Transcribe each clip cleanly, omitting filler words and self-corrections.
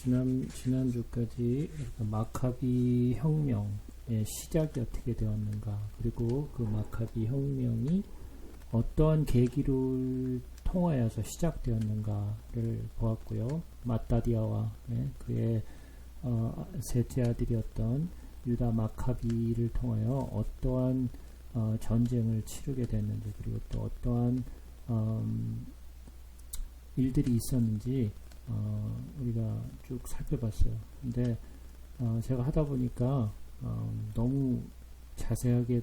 지난주까지 마카비 혁명의 시작이 어떻게 되었는가, 그리고 그 마카비 혁명이 어떠한 계기를 통하여서 시작되었는가를 보았고요. 마따디아와 그의 셋째 아들이었던 유다 마카비를 통하여 어떠한 전쟁을 치르게 됐는지, 그리고 또 어떠한 일들이 있었는지 우리가 쭉 살펴봤어요. 근데 제가 하다 보니까 너무 자세하게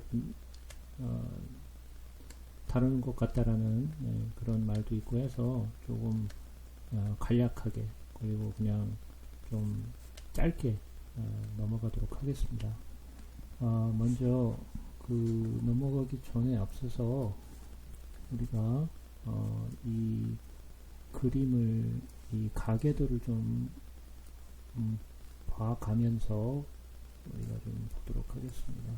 다루는 것 같다라는 그런 말도 있고 해서 조금 간략하게, 그리고 그냥 좀 짧게 넘어가도록 하겠습니다. 먼저 넘어가기 전에 앞서서 우리가 이 그림을, 이 가계도를 좀 봐가면서 우리가 좀 보도록 하겠습니다.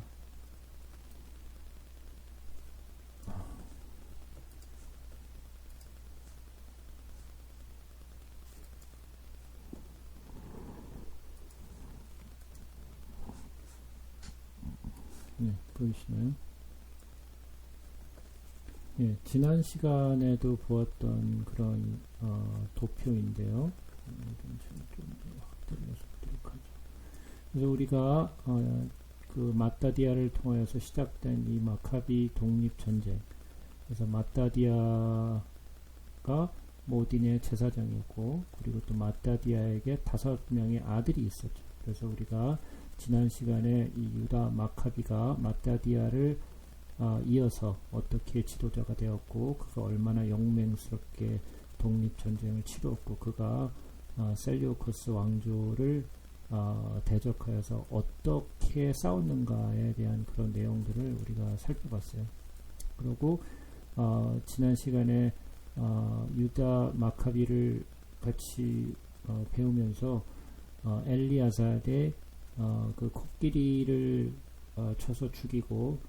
네, 보이시나요? 예, 지난 시간에도 보았던 그런 도표인데요. 좀 확대를 해서 보도록 하죠. 그래서 우리가 그 마따디아를 통하여서 시작된 이 마카비 독립전쟁, 그래서 마따디아가 모딘의 제사장이었고, 그리고 또 마따디아에게 5명의 아들이 있었죠. 그래서 우리가 지난 시간에 이 유다 마카비가 마따디아를 이어서 어떻게 지도자가 되었고, 그가 얼마나 용맹스럽게 독립전쟁을 치루었고, 그가 셀류커스 왕조를 대적하여서 어떻게 싸웠는가에 대한 그런 내용들을 우리가 살펴봤어요. 그리고 지난 시간에 유다 마카비를 같이 배우면서 엘리아살의 그 코끼리를 쳐서 죽이고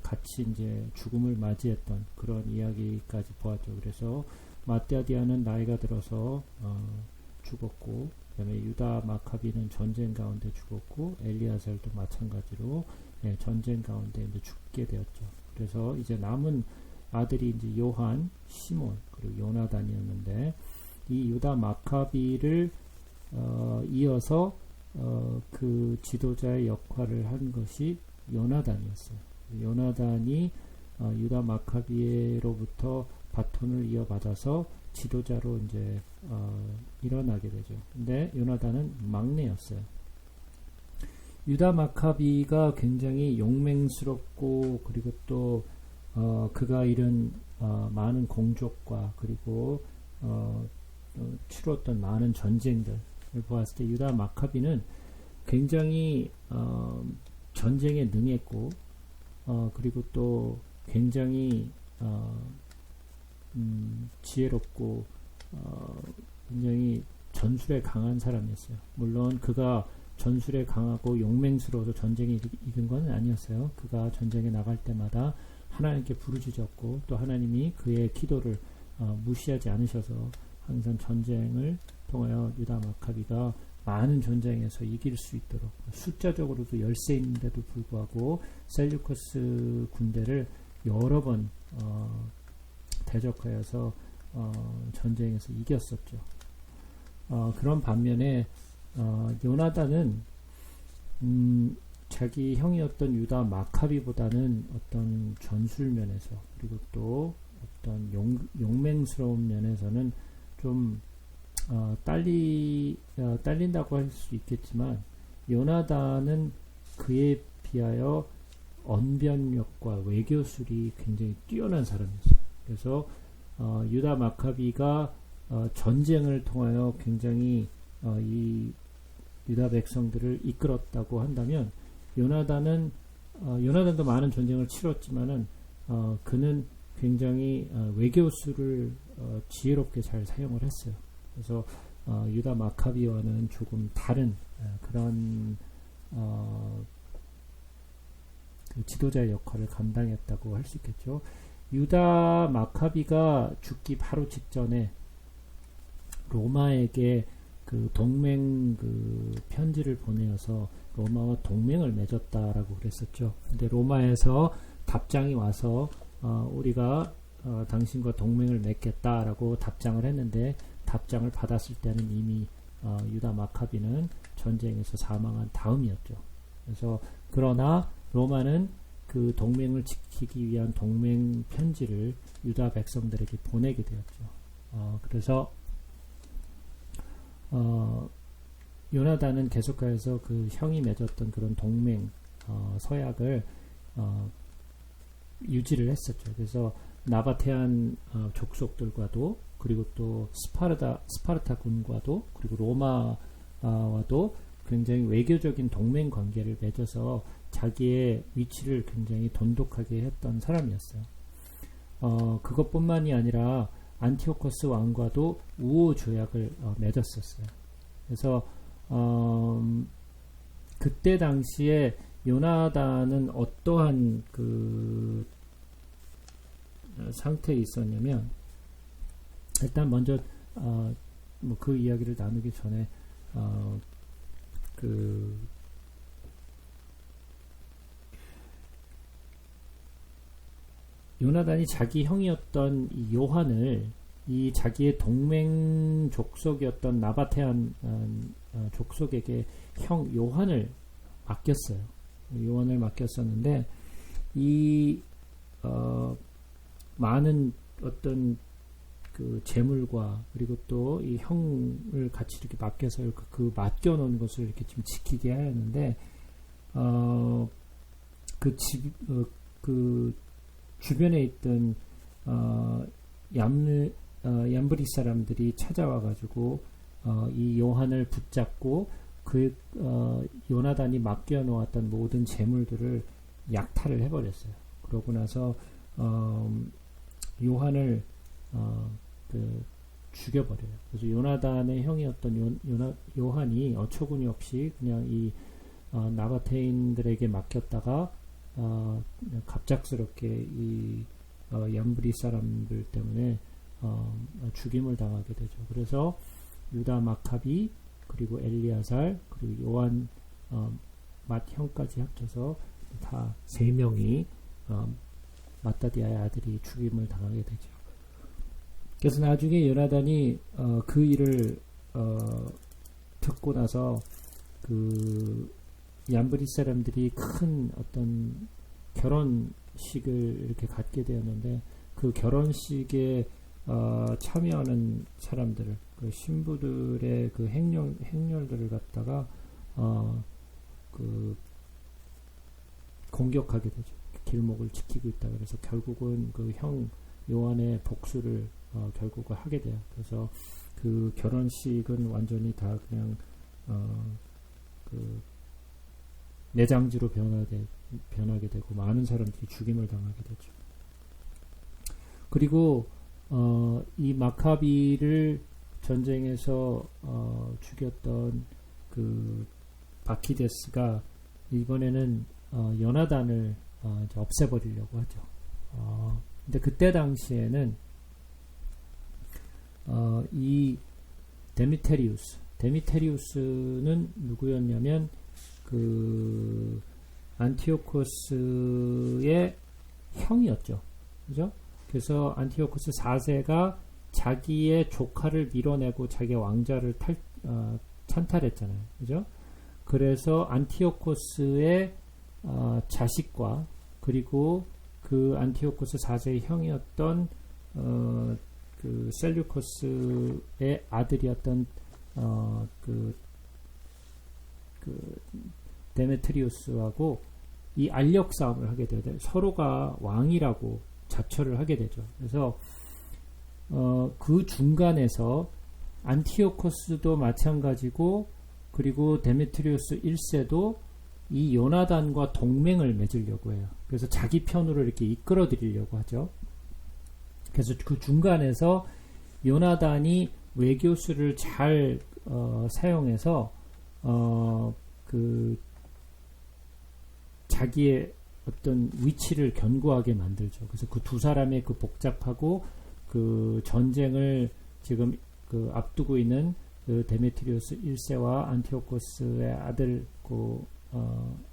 같이 이제 죽음을 맞이했던 그런 이야기까지 보았죠. 그래서 마따디아는 나이가 들어서 죽었고, 그 다음에 유다 마카비는 전쟁 가운데 죽었고, 엘리아살도 마찬가지로 전쟁 가운데 이제 죽게 되었죠. 그래서 이제 남은 아들이 이제 요한, 시몬, 그리고 요나단이었는데, 이 유다 마카비를 이어서 그 지도자의 역할을 한 것이 요나단이었어요. 요나단이 유다 마카비로부터 바톤을 이어받아서 지도자로 이제 일어나게 되죠. 근데 요나단은 막내였어요. 유다 마카비가 굉장히 용맹스럽고, 그리고 또 그가 이룬 많은 공적과, 그리고 치루었던 많은 전쟁들을 보았을 때 유다 마카비는 굉장히 전쟁에 능했고, 그리고 또 굉장히 지혜롭고 굉장히 전술에 강한 사람이었어요. 물론 그가 전술에 강하고 용맹스러워서 전쟁에 이긴 건 아니었어요. 그가 전쟁에 나갈 때마다 하나님께 부르짖었고, 또 하나님이 그의 기도를 무시하지 않으셔서 항상 전쟁을 통하여 유다 마카비가 많은 전쟁에서 이길 수 있도록, 숫자적으로도 열세인데도 불구하고 셀류커스 군대를 여러 번 대적하여서 전쟁에서 이겼었죠. 그런 반면에 요나단은 자기 형이었던 유다 마카비보다는 어떤 전술면에서, 그리고 또 어떤 용맹스러운 면에서는 좀 딸린다고 할 수 있겠지만, 요나단은 그에 비하여 언변력과 외교술이 굉장히 뛰어난 사람이었어요. 그래서 유다 마카비가 전쟁을 통하여 굉장히 이 유다 백성들을 이끌었다고 한다면, 요나단도 많은 전쟁을 치렀지만은 그는 굉장히 외교술을 지혜롭게 잘 사용을 했어요. 그래서 유다 마카비와는 조금 다른 그런 그 지도자의 역할을 감당했다고 할 수 있겠죠. 유다 마카비가 죽기 바로 직전에 로마에게 그 그 동맹 그 편지를 보내어서 로마와 동맹을 맺었다라고 그랬었죠. 근데 로마에서 답장이 와서 우리가 당신과 동맹을 맺겠다라고 답장을 했는데, 답장을 받았을 때는 이미 유다 마카비는 전쟁에서 사망한 다음이었죠. 그래서 그러나 로마는 그 동맹을 지키기 위한 동맹 편지를 유다 백성들에게 보내게 되었죠. 그래서 요나단은 계속해서 그 형이 맺었던 그런 동맹 서약을 유지를 했었죠. 그래서 나바테안 족속들과도, 그리고 또 스파르타 군과도, 그리고 로마와도 굉장히 외교적인 동맹 관계를 맺어서 자기의 위치를 굉장히 돈독하게 했던 사람이었어요. 그것뿐만이 아니라 안티오코스 왕과도 우호 조약을 맺었었어요. 그래서 그때 당시에 요나단은 어떠한 그 상태에 있었냐면, 일단 먼저 뭐 그 이야기를 나누기 전에 그 요나단이 자기 형이었던 이 요한을, 이 자기의 동맹 족속이었던 나바테안 족속에게 형 요한을 맡겼어요. 요한을 맡겼었는데, 이 많은 어떤 그 재물과, 그리고 또 이 형을 같이 이렇게 맡겨서 그 맡겨놓은 것을 이렇게 좀 지키게 하였는데, 그 주변에 있던 얌브리 사람들이 찾아와가지고 이 요한을 붙잡고 그 요나단이 맡겨놓았던 모든 재물들을 약탈을 해버렸어요. 그러고 나서 요한을 죽여버려요. 그래서 요나단의 형이었던 요한이 어처구니 없이 그냥 이 나바테인들에게 맡겼다가 갑작스럽게 이 얌브리 사람들 때문에 죽임을 당하게 되죠. 그래서 유다 마카비, 그리고 엘리아살, 그리고 요한 맏 형까지 합쳐서 다 3명이 마따디아의 아들이 죽임을 당하게 되죠. 그래서 나중에 요나단이 그 일을 듣고 나서 그 얌브리 사람들이 큰 어떤 결혼식을 이렇게 갖게 되었는데, 그 결혼식에 참여하는 사람들을, 그 신부들의 그 행렬들을 갖다가 그 공격하게 되죠. 길목을 지키고 있다. 그래서 결국은 그 형 요한의 복수를 결국은 하게 돼요. 그래서 그 결혼식은 완전히 다 그냥 그 내장지로 변하게 되고 많은 사람들이 죽임을 당하게 되죠. 그리고 이 마카비를 전쟁에서 죽였던 그 바키데스가 이번에는 요나단을 이제 없애버리려고 하죠. 근데 그때 당시에는 이 데미테리우스는 누구였냐면 그 안티오코스의 형이었죠. 그죠? 그래서 안티오코스 4세가 자기의 조카를 밀어내고 자기의 왕자를 찬탈했잖아요. 그죠? 그래서 안티오코스의 자식과, 그리고 그 안티오코스 4세의 형이었던 그 셀류코스의 아들이었던 그 데메트리우스하고 이 알력 싸움을 하게 되죠. 서로가 왕이라고 자처를 하게 되죠. 그래서 그 중간에서 안티오코스도 마찬가지고, 그리고 데메트리우스 1세도 이 요나단과 동맹을 맺으려고 해요. 그래서 자기 편으로 이렇게 이끌어 드리려고 하죠. 그래서 그 중간에서 요나단이 외교수를 잘 사용해서 그 자기의 어떤 위치를 견고하게 만들죠. 그래서 그 두 사람의 그 복잡하고 그 전쟁을 지금 그 앞두고 있는 그 데메트리우스 1세와 안티오코스의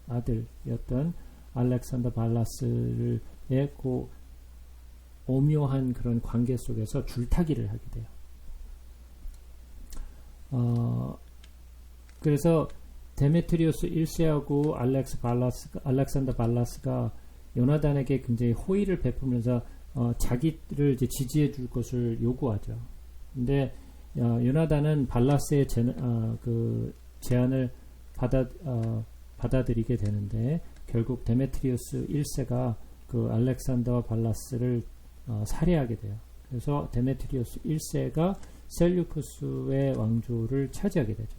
아들이었던 알렉산더 발라스의 그 오묘한 그런 관계 속에서 줄타기를 하게 돼요. 그래서 데메트리우스 1세하고 알렉산더 발라스가 요나단에게 굉장히 호의를 베푸면서 자기를 이제 지지해 줄 것을 요구하죠. 근데 요나단은 발라스의 그 제안을 받아들이게 되는데 결국 데메트리우스 1세가 그 알렉산더 발라스를 살해하게 돼요. 그래서 데메트리우스 1세가 셀류쿠스의 왕조를 차지하게 되죠.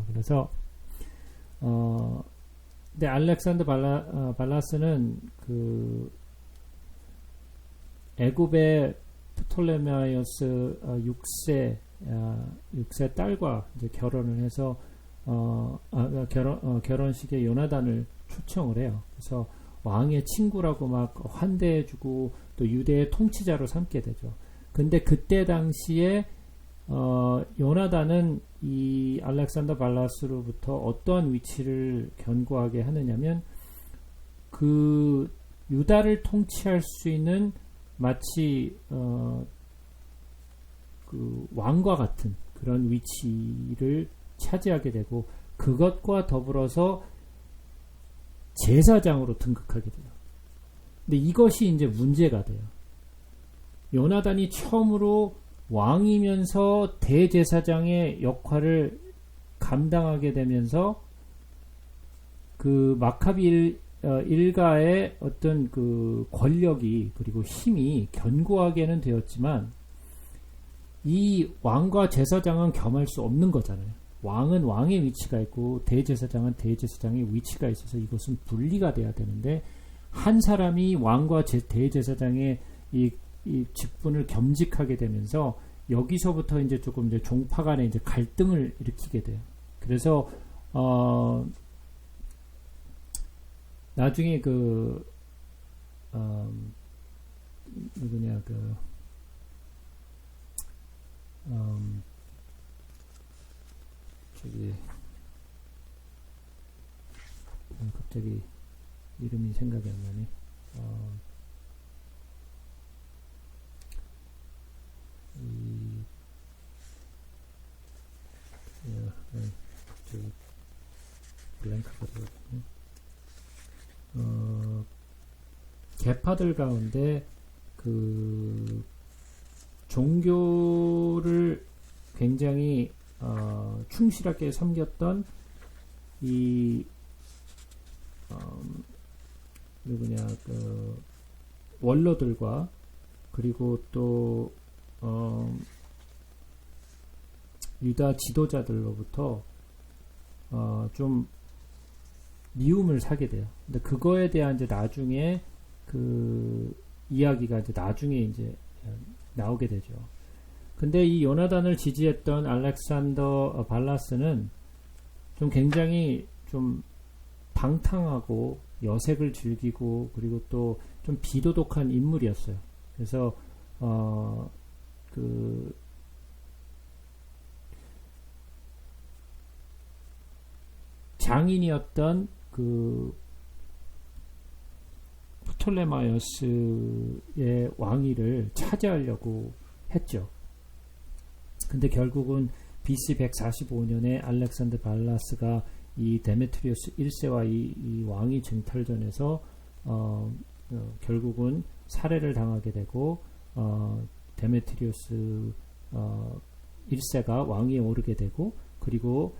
그래서 근데 알렉산더 발라스는 그 애굽의 프톨레마이오스 6세 딸과 이제 결혼을 해서 결혼식에 요나단을 초청을 해요. 그래서 왕의 친구라고 막 환대해주고 또 유대의 통치자로 삼게 되죠. 근데 그때 당시에 요나단은 이 알렉산더 발라스로부터 어떠한 위치를 견고하게 하느냐면 그 유다를 통치할 수 있는 마치 그 왕과 같은 그런 위치를 차지하게 되고 그것과 더불어서 제사장으로 등극하게 돼요. 근데 이것이 이제 문제가 돼요. 요나단이 처음으로 왕이면서 대제사장의 역할을 감당하게 되면서 그 마카비 일가의 어떤 그 권력이 그리고 힘이 견고하게는 되었지만 이 왕과 제사장은 겸할 수 없는 거잖아요. 왕은 왕의 위치가 있고 대제사장은 대제사장의 위치가 있어서 이것은 분리가 돼야 되는데 한 사람이 왕과 대제사장의 이 직분을 겸직하게 되면서 여기서부터 이제 조금 이제 종파 간의 이제 갈등을 일으키게 돼요. 그래서 나중에 그 누구냐 그 저기 갑자기 이름이 생각이 안 나네. 갑자기 블랭크가 들어갔네. 계파들 가운데 그 종교를 굉장히 충실하게 섬겼던 이 누구냐 그 원로들과 그리고 또 유다 지도자들로부터 좀 미움을 사게 돼요. 근데 그거에 대한 이제 나중에 그 이야기가 이제 나중에 이제 나오게 되죠. 근데 이 요나단을 지지했던 알렉산더 발라스는 좀 굉장히 좀 방탕하고 여색을 즐기고 그리고 또 좀 비도덕한 인물이었어요. 그래서 그 장인이었던 그 프톨레마이오스의 왕위를 차지하려고 했죠. 근데 결국은 BC 145년에 알렉산더 발라스가 이 데메트리우스 1세와 이 왕위 쟁탈전에서 결국은 살해를 당하게 되고 데메트리우스 1세가 왕위에 오르게 되고 그리고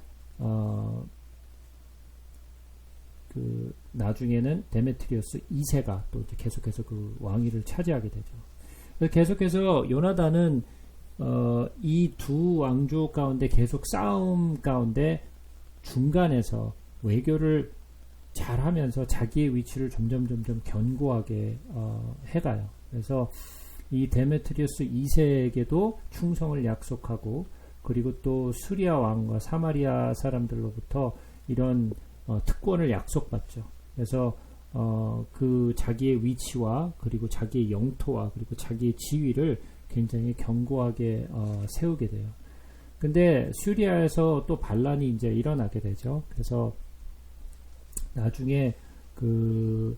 그 나중에는 데메트리우스 2세가 또 이제 계속해서 그 왕위를 차지하게 되죠. 그래서 계속해서 요나단은 이 두 왕조 가운데 계속 싸움 가운데 중간에서 외교를 잘하면서 자기의 위치를 점점 견고하게 해가요. 그래서 이 데메트리우스 2세에게도 충성을 약속하고 그리고 또 수리아 왕과 사마리아 사람들로부터 이런 특권을 약속받죠. 그래서 그 자기의 위치와 그리고 자기의 영토와 그리고 자기의 지위를 굉장히 견고하게 세우게 돼요. 근데 시리아에서 또 반란이 이제 일어나게 되죠. 그래서 나중에 그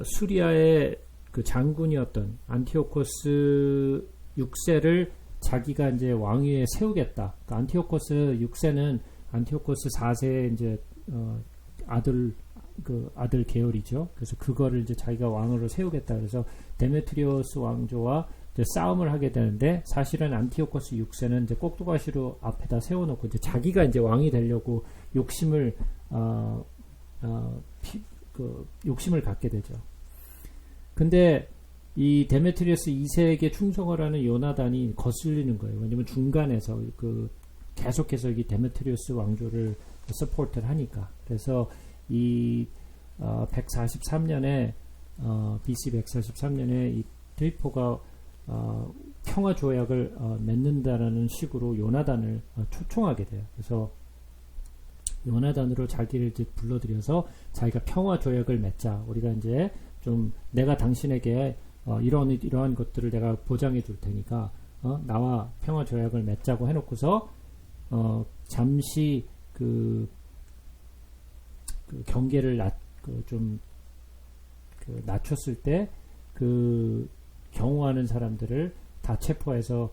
수리아의 그 장군이었던 안티오코스 6세를 자기가 이제 왕위에 세우겠다. 그러니까 안티오코스 6세는 안티오코스 4세의 이제 아들 계열이죠. 그래서 그거를 이제 자기가 왕으로 세우겠다. 그래서 데메트리오스 왕조와 이제 싸움을 하게 되는데, 사실은 안티오코스 6세는 이제 꼭두가시로 앞에다 세워놓고 이제 자기가 이제 왕이 되려고 욕심을 욕심을 갖게 되죠. 근데 이 데메트리오스 2세에게 충성을 하는 요나단이 거슬리는 거예요. 왜냐면 중간에서 계속해서 이 데메트리오스 왕조를 서포트를 하니까. 그래서 이 143년에 BC 143년에 이 트리포가 평화 조약을 맺는다라는 식으로 요나단을 초청하게 돼요. 그래서 요나단으로 자기를 이제 불러들여서 자기가 평화 조약을 맺자. 우리가 이제 좀 내가 당신에게 이러한 것들을 내가 보장해 줄 테니까 나와 평화 조약을 맺자고 해놓고서 잠시 그 경계를 낮췄을 때 그 경호하는 사람들을 다 체포해서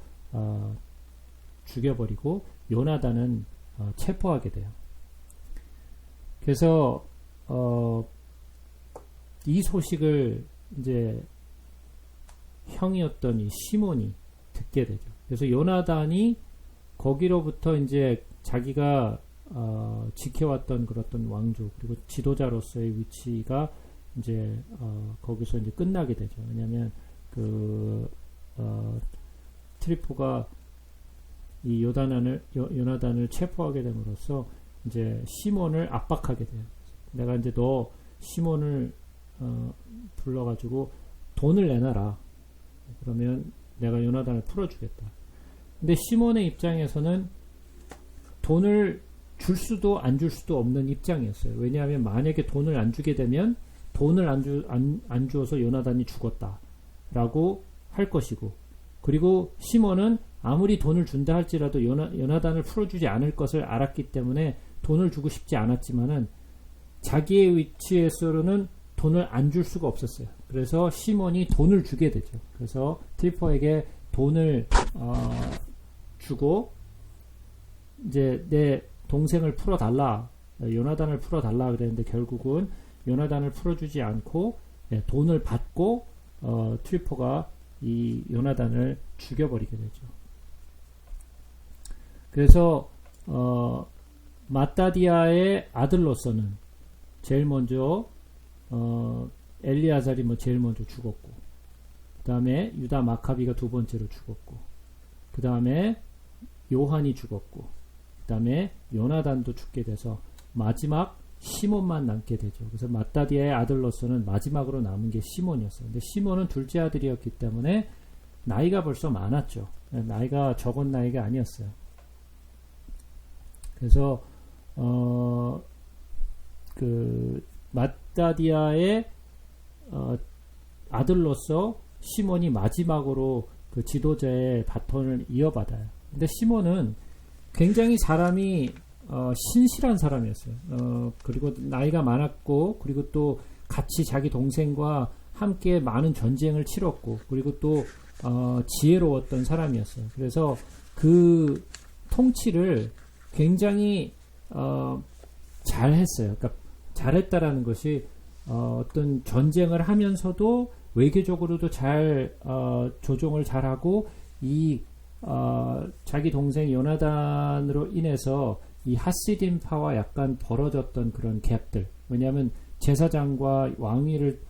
죽여버리고 요나단은 체포하게 돼요. 그래서 이 소식을 이제 형이었던 이 시몬이 듣게 되죠. 그래서 요나단이 거기로부터 이제 자기가 지켜왔던 그런 왕조 그리고 지도자로서의 위치가 이제 거기서 이제 끝나게 되죠. 왜냐하면 트리포가 이 요나단을 체포하게 됨으로써 이제 시몬을 압박하게 돼요. 내가 이제 너 시몬을 불러가지고 돈을 내놔라. 그러면 내가 요나단을 풀어주겠다. 근데 시몬의 입장에서는 돈을 줄 수도 안 줄 수도 없는 입장이었어요. 왜냐하면 만약에 돈을 안 주게 되면 돈을 안 주어서 요나단이 죽었다라고 할 것이고, 그리고 시몬은 아무리 돈을 준다 할지라도 요나단을 풀어주지 않을 것을 알았기 때문에 돈을 주고 싶지 않았지만은 자기의 위치에서는 돈을 안 줄 수가 없었어요. 그래서 시몬이 돈을 주게 되죠. 그래서 트리포에게 돈을 주고 이제 내 동생을 풀어달라, 요나단을 풀어달라 그랬는데 결국은 요나단을 풀어주지 않고 돈을 받고 트리포가 이 요나단을 죽여버리게 되죠. 그래서 마따디아의 아들로서는 제일 먼저 엘리아살이 제일 먼저 죽었고, 그 다음에 유다 마카비가 두 번째로 죽었고, 그 다음에 요한이 죽었고, 그 다음에 요나단도 죽게 돼서 마지막 시몬만 남게 되죠. 그래서 마따디아의 아들로서는 마지막으로 남은 게 시몬이었어요. 근데 시몬은 둘째 아들이었기 때문에 나이가 벌써 많았죠. 나이가 적은 나이가 아니었어요. 그래서 마따디아의 아들로서 시몬이 마지막으로 그 지도자의 바톤을 이어받아요. 근데 시몬은 굉장히 사람이 신실한 사람이었어요. 그리고 나이가 많았고, 그리고 또 같이 자기 동생과 함께 많은 전쟁을 치렀고, 그리고 또 지혜로웠던 사람이었어요. 그래서 그 통치를 굉장히 잘했어요. 그러니까 잘했다라는 것이 어떤 전쟁을 하면서도 외교적으로도 잘 조종을 잘하고, 자기 동생 요나단으로 인해서 이 하시딤파와 약간 벌어졌던 그런 갭들, 왜냐하면 제사장과 왕위를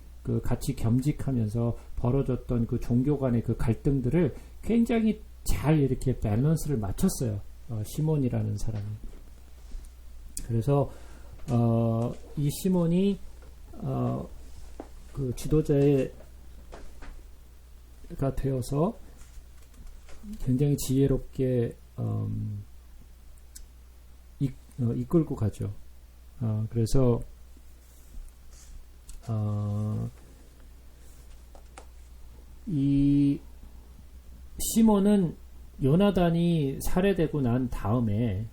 같이 겸직하면서 벌어졌던 그 종교 간의 그 갈등들을 굉장히 잘 이렇게 밸런스를 맞췄어요. 시몬이라는 사람이. 그래서 이 시몬이 그 지도자가 되어서 굉장히 지혜롭게 이끌고 가죠. 그래서 이 시몬은 요나단이 살해되고 난 다음에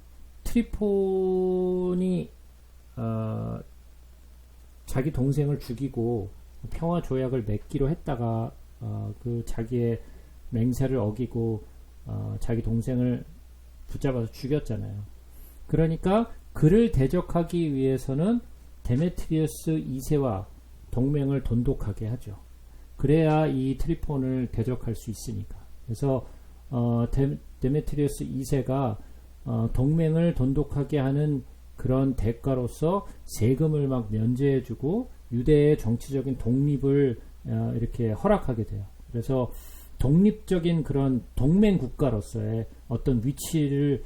트리폰이 자기 동생을 죽이고 평화 조약을 맺기로 했다가 그 자기의 맹세를 어기고 자기 동생을 붙잡아서 죽였잖아요. 그러니까 그를 대적하기 위해서는 데메트리우스 2세와 동맹을 돈독하게 하죠. 그래야 이 트리폰을 대적할 수 있으니까. 그래서 데메트리우스 2세가 동맹을 돈독하게 하는 그런 대가로서 세금을 막 면제해주고 유대의 정치적인 독립을 이렇게 허락하게 돼요. 그래서 독립적인 그런 동맹 국가로서의 어떤 위치를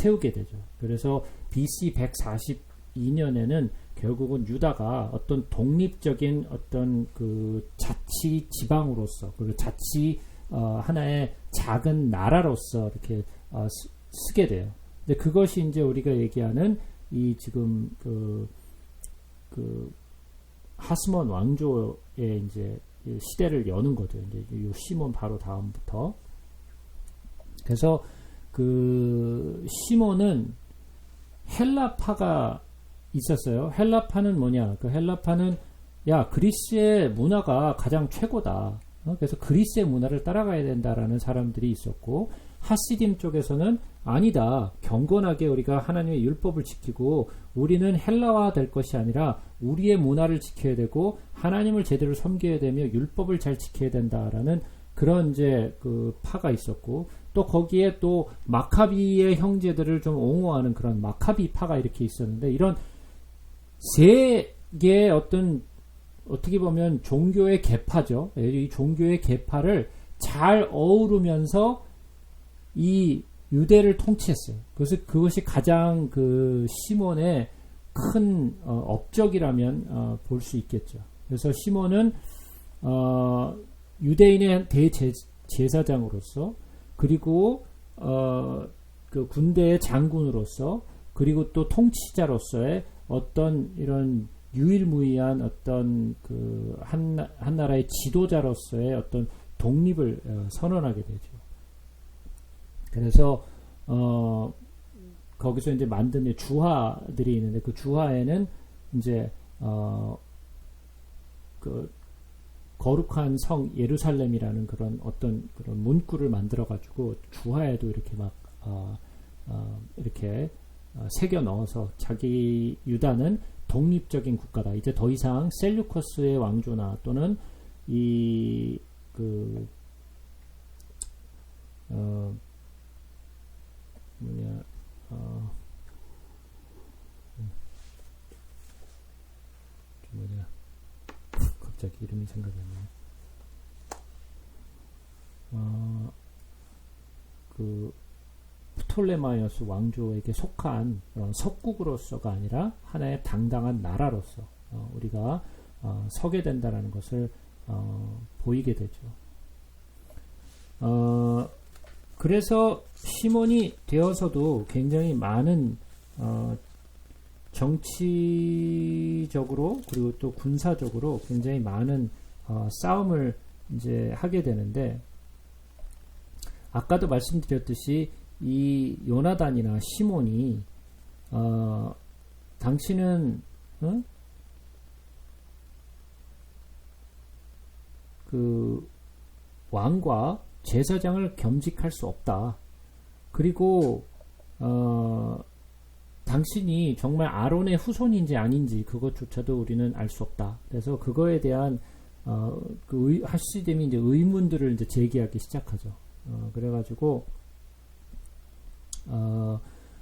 세우게 되죠. 그래서 BC 142년에는 결국은 유다가 어떤 독립적인 어떤 그 자치 지방으로서 그리고 자치 하나의 작은 나라로서 이렇게 쓰게 돼요. 근데 그것이 이제 우리가 얘기하는 이 지금 그 하스몬 왕조의 이제 시대를 여는 거죠. 이제 이 시몬 바로 다음부터. 그래서 그 시몬은 헬라파가 있었어요. 헬라파는 뭐냐? 그 헬라파는 야 그리스의 문화가 가장 최고다. 그래서 그리스의 문화를 따라가야 된다라는 사람들이 있었고 하시딤 쪽에서는 아니다. 경건하게 우리가 하나님의 율법을 지키고 우리는 헬라화 될 것이 아니라 우리의 문화를 지켜야 되고 하나님을 제대로 섬겨야 되며 율법을 잘 지켜야 된다라는 그런 이제 그 파가 있었고 또 거기에 또 마카비의 형제들을 좀 옹호하는 그런 마카비 파가 이렇게 있었는데 이런 세 개의 어떻게 보면 종교의 계파죠. 이 종교의 계파를 잘 어우르면서 이 유대를 통치했어요. 그래서 그것이 가장 그 시몬의 큰 업적이라면 볼 수 있겠죠. 그래서 시몬은 유대인의 대제사장으로서 그리고 그 군대의 장군으로서 그리고 또 통치자로서의 어떤 이런 유일무이한 어떤 그 한 나라의 지도자로서의 어떤 독립을 선언하게 되죠. 그래서 거기서 이제 만든 주하들이 있는데 그 주하에는 이제 그 거룩한 성 예루살렘이라는 그런 어떤 그런 문구를 만들어 가지고 주하에도 이렇게 막 이렇게 새겨 넣어서 자기 유다는 독립적인 국가다. 이제 더 이상 셀류커스의 왕조나 또는 이 그 갑자기 이름이 생각이 안 나네. 그 프톨레마이어스 왕조에게 속한 석국으로서가 아니라 하나의 당당한 나라로서 우리가 서게 된다라는 것을 보이게 되죠. 그래서 시몬이 되어서도 굉장히 많은 정치적으로 그리고 또 군사적으로 굉장히 많은 싸움을 이제 하게 되는데 아까도 말씀드렸듯이 이 요나단이나 시몬이 당신은 그 왕과 제사장을 겸직할 수 없다. 그리고 당신이 정말 아론의 후손인지 아닌지 그것조차도 우리는 알 수 없다. 그래서 그거에 대한 그 하시됨이 이제 의문들을 이제 제기하기 시작하죠. 그래가지고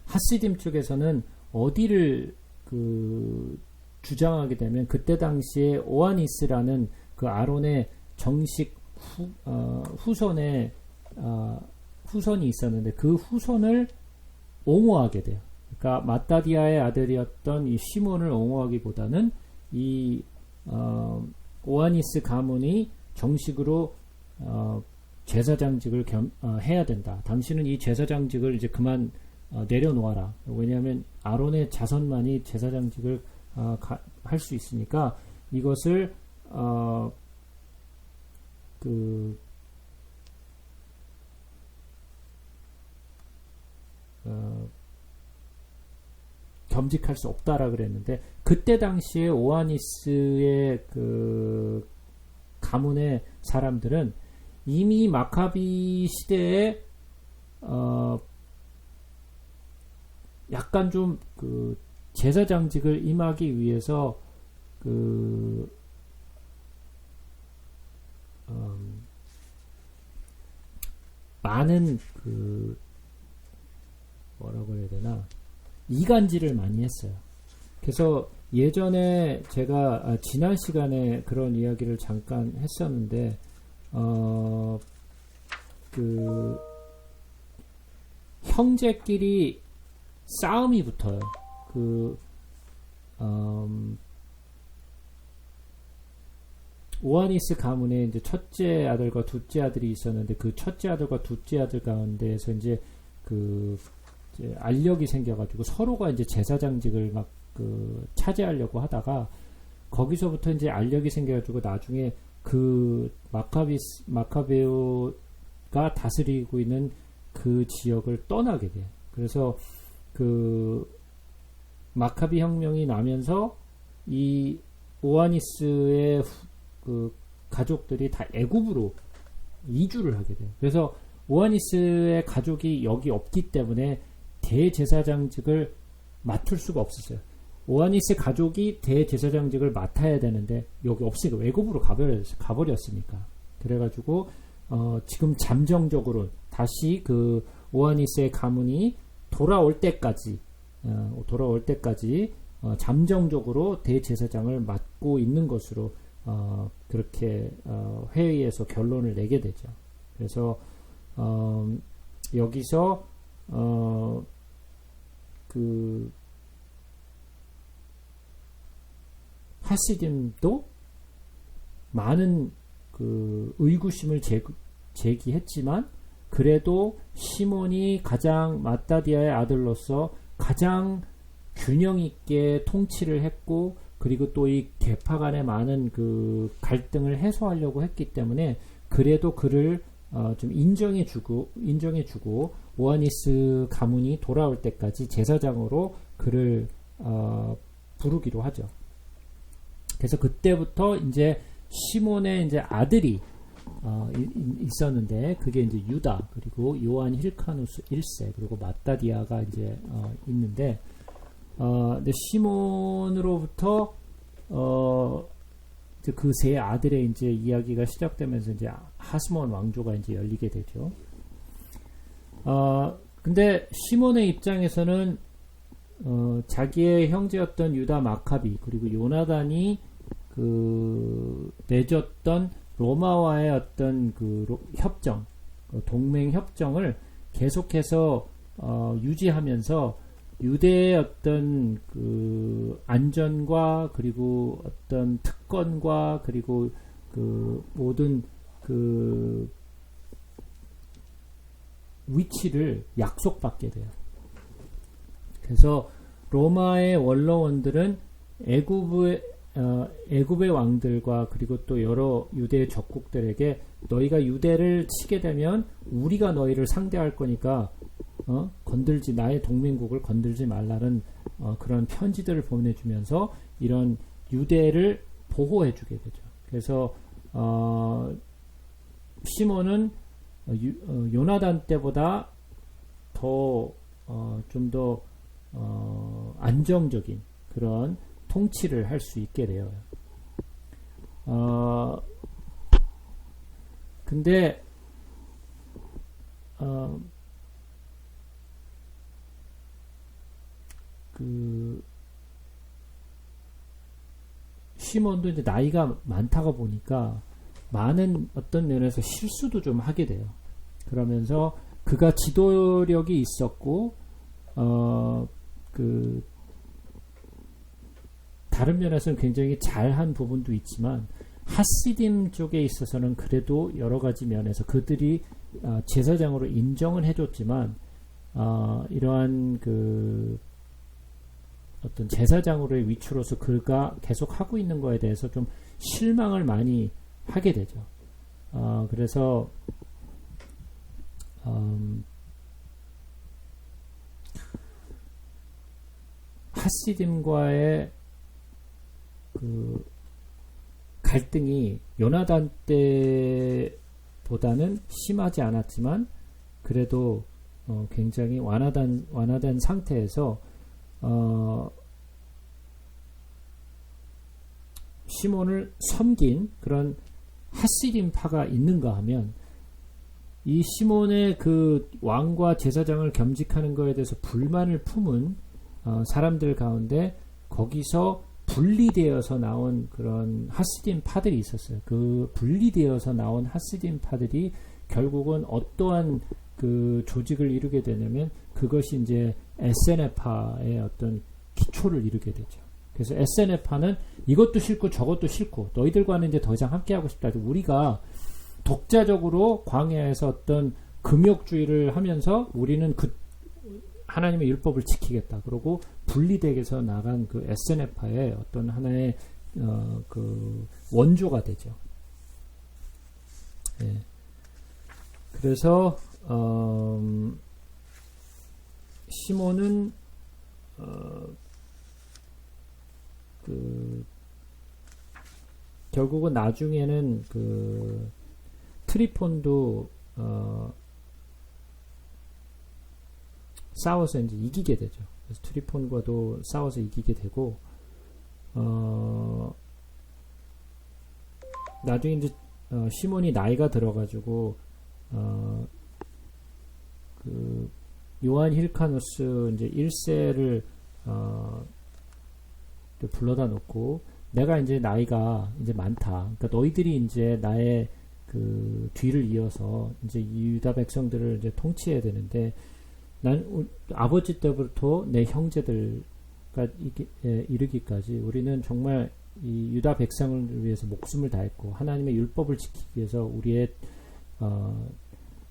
하시딤 쪽에서는 어디를 그 주장하게 되면 그때 당시에 오아니스라는 그 아론의 정식 후손의 후손이 있었는데 그 후손을 옹호하게 돼요. 그러니까 마따디아의 아들이었던 이 시몬을 옹호하기보다는 이 오아니스 가문이 정식으로 제사장직을 해야 된다. 당신은 이 제사장직을 이제 그만 내려놓아라. 왜냐하면 아론의 자손만이 제사장직을 할 수 있으니까 이것을 겸직할 수 없다라 그랬는데, 그때 당시에 오아니스의 그 가문의 사람들은 이미 마카비 시대에 약간 좀 그 제사장직을 임하기 위해서 많은 뭐라고 해야 되나, 이간질을 많이 했어요. 그래서 예전에 제가 지난 시간에 그런 이야기를 잠깐 했었는데, 형제끼리 싸움이 붙어요. 오아니스 가문에 이제 첫째 아들과 둘째 아들이 있었는데, 그 첫째 아들과 둘째 아들 가운데에서 이제 이제 알력이 생겨가지고 서로가 이제 제사장직을 막 차지하려고 하다가, 거기서부터 이제 알력이 생겨가지고 나중에 마카베오가 다스리고 있는 그 지역을 떠나게 돼요. 그래서 마카비 혁명이 나면서 이 오아니스의 가족들이 다 애굽으로 이주를 하게 돼요. 그래서 오아니스의 가족이 여기 없기 때문에 대제사장직을 맡을 수가 없었어요. 오아니스 가족이 대제사장직을 맡아야 되는데 여기 없으니까 외국으로 가버렸으니까. 그래가지고 지금 잠정적으로 다시 오아니스의 가문이 돌아올 때까지 잠정적으로 대제사장을 맡고 있는 것으로 그렇게 회의에서 결론을 내게 되죠. 그래서 여기서 하시딤도 많은 의구심을 제기했지만, 그래도 시몬이 가장 마따디아의 아들로서 가장 균형 있게 통치를 했고, 그리고 또 이 계파 간의 많은 갈등을 해소하려고 했기 때문에 그래도 그를 좀 인정해주고 오아니스 가문이 돌아올 때까지 제사장으로 그를 부르기로 하죠. 그래서 그때부터 이제 시몬의 이제 아들이 있었는데, 그게 이제 유다, 그리고 요한 힐카누스 1세, 그리고 마따디아가 이제 있는데, 근데 시몬으로부터 그 세 아들의 이제 이야기가 시작되면서 이제 하스몬 왕조가 이제 열리게 되죠. 근데 시몬의 입장에서는 자기의 형제였던 유다 마카비, 그리고 요나단이 맺었던 로마와의 어떤 협정, 동맹 협정을 계속해서 유지하면서 유대의 어떤 안전과, 그리고 어떤 특권과, 그리고 모든 위치를 약속받게 돼요. 그래서 로마의 원로원들은 애굽의 왕들과, 그리고 또 여러 유대 적국들에게 너희가 유대를 치게 되면 우리가 너희를 상대할 거니까 나의 동맹국을 건들지 말라는 그런 편지들을 보내주면서 이런 유대를 보호해주게 되죠. 그래서 시몬은 요나단 때보다 좀 더 안정적인 그런 통치를 할 수 있게 돼요. 근데 시몬도 이제 나이가 많다가 보니까 많은 어떤 면에서 실수도 좀 하게 돼요. 그러면서 그가 지도력이 있었고, 다른 면에서는 굉장히 잘한 부분도 있지만, 하시딤 쪽에 있어서는 그래도 여러 가지 면에서 그들이 제사장으로 인정을 해줬지만, 이러한 어떤 제사장으로의 위치로서 그가 계속 하고 있는 거에 대해서 좀 실망을 많이 하게 되죠. 그래서 하시딤과의 그 갈등이 요나단 때보다는 심하지 않았지만 그래도 굉장히 완화된 상태에서 시몬을 섬긴 그런 하시딤파가 있는가 하면 이 시몬의 그 왕과 제사장을 겸직하는 것에 대해서 불만을 품은 사람들 가운데 거기서 분리되어서 나온 그런 하시딤파들이 있었어요. 그 분리되어서 나온 하시딤파들이 결국은 어떠한 그 조직을 이루게 되냐면 그것이 이제 에세네파의 어떤 기초를 이루게 되죠. 그래서 에세네파는 이것도 싫고 저것도 싫고 너희들과는 이제 더 이상 함께하고 싶다. 우리가 독자적으로 광야에서 어떤 금욕주의를 하면서 우리는 그 하나님의 율법을 지키겠다. 그러고 분리되게서 나간 그 에세네파의 어떤 하나의 그 원조가 되죠. 예. 그래서 시몬은 결국은 나중에는 그 트리폰도 싸워서 이제 이기게 되죠. 그래서 트리폰과도 싸워서 이기게 되고 나중에 이제 시몬이 나이가 들어가지고 그 요한 힐카누스 이제 1세를 불러다 놓고 내가 이제 나이가 이제 많다. 그러니까 너희들이 이제 나의 그 뒤를 이어서 이제 유다 백성들을 이제 통치해야 되는데 난 아버지 때부터 내 형제들과 이르기까지 우리는 정말 이 유다 백성을 위해서 목숨을 다했고 하나님의 율법을 지키기 위해서 우리의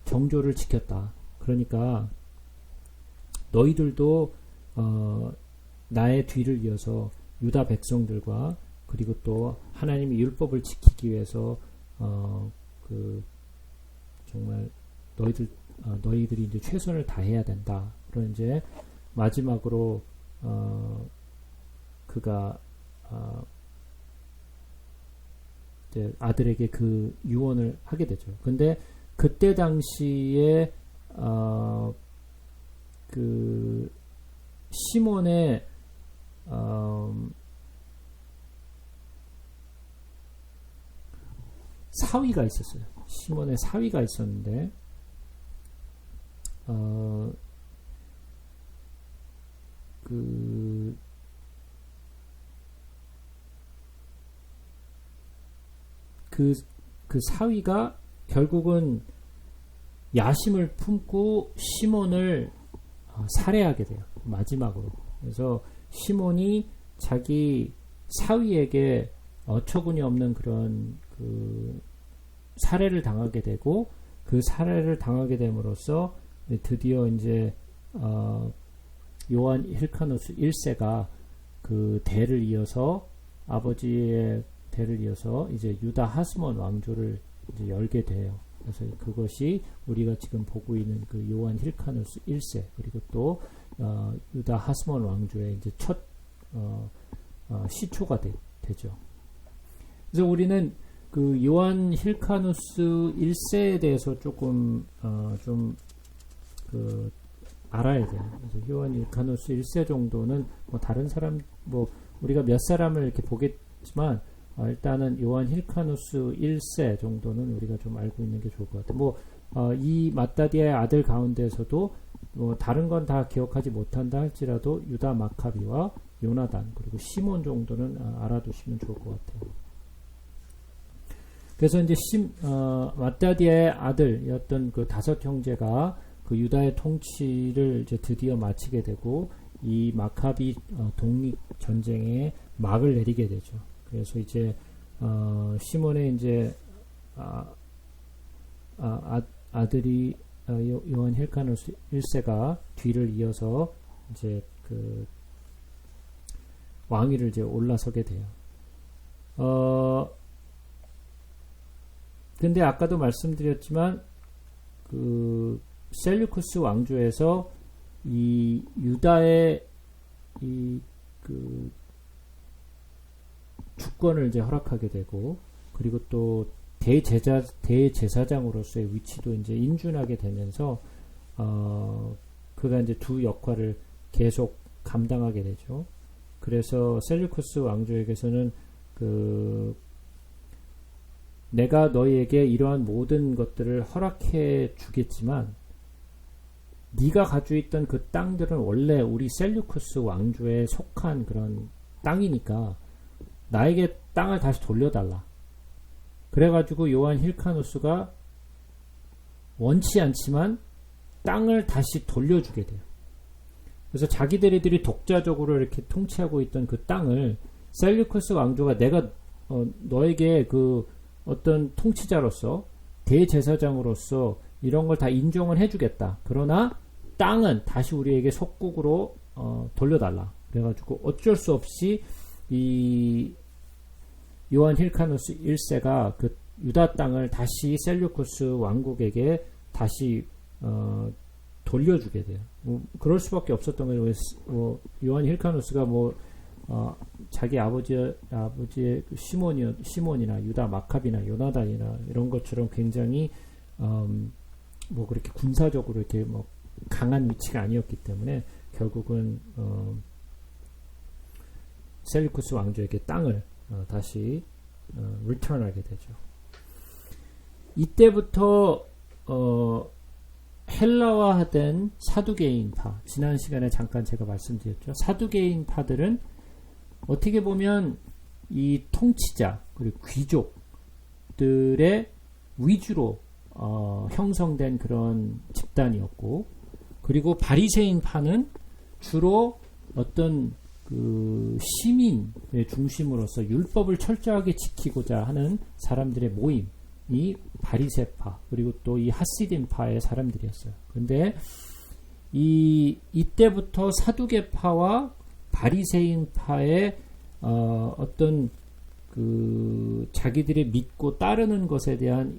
정조를 지켰다. 그러니까 너희들도 나의 뒤를 이어서 유다 백성들과 그리고 또 하나님의 율법을 지키기 위해서 그 정말 너희들이 이제 최선을 다해야 된다. 그런 이제 마지막으로 그가 이제 아들에게 그 유언을 하게 되죠. 근데 그때 당시에 그 시몬의 사위가 있었어요. 시몬의 사위가 있었는데 그 사위가 결국은 야심을 품고 시몬을 살해하게 돼요. 마지막으로. 그래서 시몬이 자기 사위에게 어처구니 없는 그런 그 살해를 당하게 되고 그 살해를 당하게 됨으로써 드디어 이제 요한 힐카누스 1세가 그 대를 이어서 아버지의 대를 이어서 이제 유다 하스몬 왕조를 이제 열게 돼요. 그래서 그것이 우리가 지금 보고 있는 그 요한 힐카누스 1세 그리고 또 유다 하스몬 왕조의 이제 첫 시초가 되죠. 그래서 우리는 그 요한 힐카누스 1세에 대해서 조금 좀 그 알아야 돼요. 그래서 요한 힐카누스 1세 정도는 뭐 다른 사람 뭐 우리가 몇 사람을 이렇게 보겠지만 일단은 요한 힐카누스 1세 정도는 우리가 좀 알고 있는 게 좋을 것 같아요. 뭐 이 맏다디아의 아들 가운데서도 뭐 다른 건 다 기억하지 못한다 할지라도 유다 마카비와 요나단 그리고 시몬 정도는 알아두시면 좋을 것 같아요. 그래서 이제 맏다디아의 아들이었던 그 5 형제가 그 유다의 통치를 이제 드디어 마치게 되고 이 마카비 독립 전쟁에 막을 내리게 되죠. 그래서 이제 시몬의 이제 아들이 요한 힐카누스 1세가 뒤를 이어서 이제 그 왕위를 이제 올라서게 돼요. 근데 아까도 말씀드렸지만 그 셀류쿠스 왕조에서 이 유다의 이 그 주권을 이제 허락하게 되고, 그리고 또 대제사장으로서의 위치도 이제 인준하게 되면서 그가 이제 두 역할을 계속 감당하게 되죠. 그래서 셀류쿠스 왕조에게서는 내가 너희에게 이러한 모든 것들을 허락해 주겠지만 네가 가지고 있던 그 땅들은 원래 우리 셀류쿠스 왕조에 속한 그런 땅이니까 나에게 땅을 다시 돌려달라. 그래가지고 요한 힐카누스가 원치 않지만 땅을 다시 돌려주게 돼요. 그래서 자기들이 독자적으로 이렇게 통치하고 있던 그 땅을 셀류쿠스 왕조가 내가 너에게 그 어떤 통치자로서 대제사장으로서 이런 걸 다 인정을 해주겠다. 그러나 땅은 다시 우리에게 속국으로 돌려달라. 그래가지고 어쩔 수 없이 이 요한 힐카누스 1세가 그 유다 땅을 다시 셀류쿠스 왕국에게 다시 돌려주게 돼요. 그럴 수밖에 없었던 거예요. 요한 힐카누스가 자기 아버지의 그 시몬이나 유다 마카비나 요나단이나 이런 것처럼 굉장히 그렇게 군사적으로 이렇게 강한 위치가 아니었기 때문에 결국은 셀류쿠스 왕조에게 땅을 다시 리턴하게 되죠. 이때부터 헬라화된 사두개인파, 지난 시간에 잠깐 제가 말씀드렸죠. 사두개인파들은 어떻게 보면 이 통치자 그리고 귀족들의 위주로 형성된 그런 집단이었고, 그리고 바리새인파는 주로 어떤 그 시민의 중심으로서 율법을 철저하게 지키고자 하는 사람들의 모임이 바리새파, 그리고 또 이 하시딘파의 사람들이었어요. 그런데 이때부터 사두개파와 바리새인파의 어떤 그 자기들이 믿고 따르는 것에 대한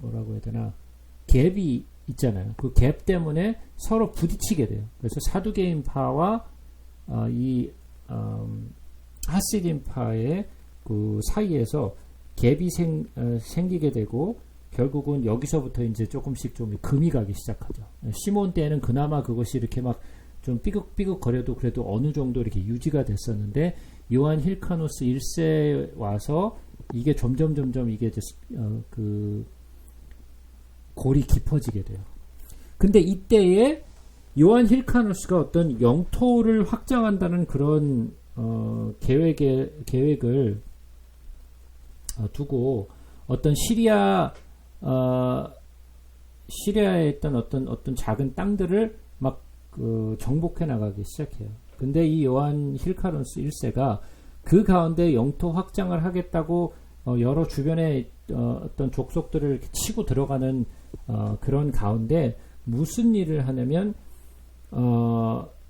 뭐라고 해야 되나, 갭이 있잖아요. 그 갭 때문에 서로 부딪히게 돼요. 그래서 사두개인파와 이 하시딘파의 그 사이에서 갭이 생기게 되고, 결국은 여기서부터 이제 조금씩 좀 금이 가기 시작하죠. 시몬 때는 그나마 그것이 이렇게 막 좀 삐걱삐걱 거려도 그래도 어느 정도 이렇게 유지가 됐었는데, 요한 힐카누스 1세에 와서 이게 점점 이게 이제 그 골이 깊어지게 돼요. 근데 이때에 요한 힐카누스가 어떤 영토를 확장한다는 그런 계획을 두고 어떤 시리아에 있던 어떤 작은 땅들을 막 정복해 나가기 시작해요. 근데 이 요한 힐카누스 1세가 그 가운데 영토 확장을 하겠다고 여러 주변의 어떤 족속들을 이렇게 치고 들어가는 그런 가운데 무슨 일을 하냐면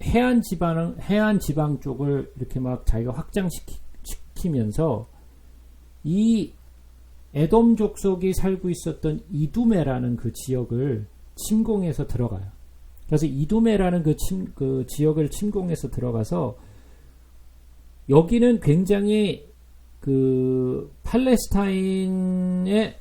해안 지방 쪽을 이렇게 막 자기가 확장시키면서 이 에돔 족속이 살고 있었던 이두메라는 그 지역을 침공해서 들어가요. 그래서 이두메라는 그 지역을 침공해서 들어가서 여기는 굉장히 그 팔레스타인의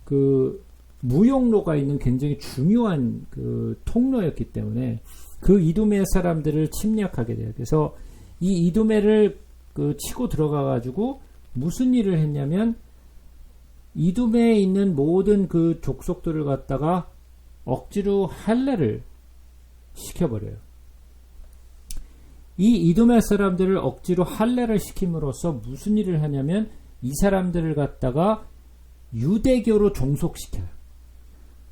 그 무역로가 있는 굉장히 중요한 그 통로였기 때문에 그 이두메 사람들을 침략하게 돼요. 그래서 이 이두메를 그 치고 들어가 가지고 무슨 일을 했냐면 이두메에 있는 모든 그 족속들을 갖다가 억지로 할례를 시켜버려요. 이 이두메 사람들을 억지로 할례를 시킴으로써 무슨 일을 하냐면 이 사람들을 갖다가 유대교로 종속시켜요.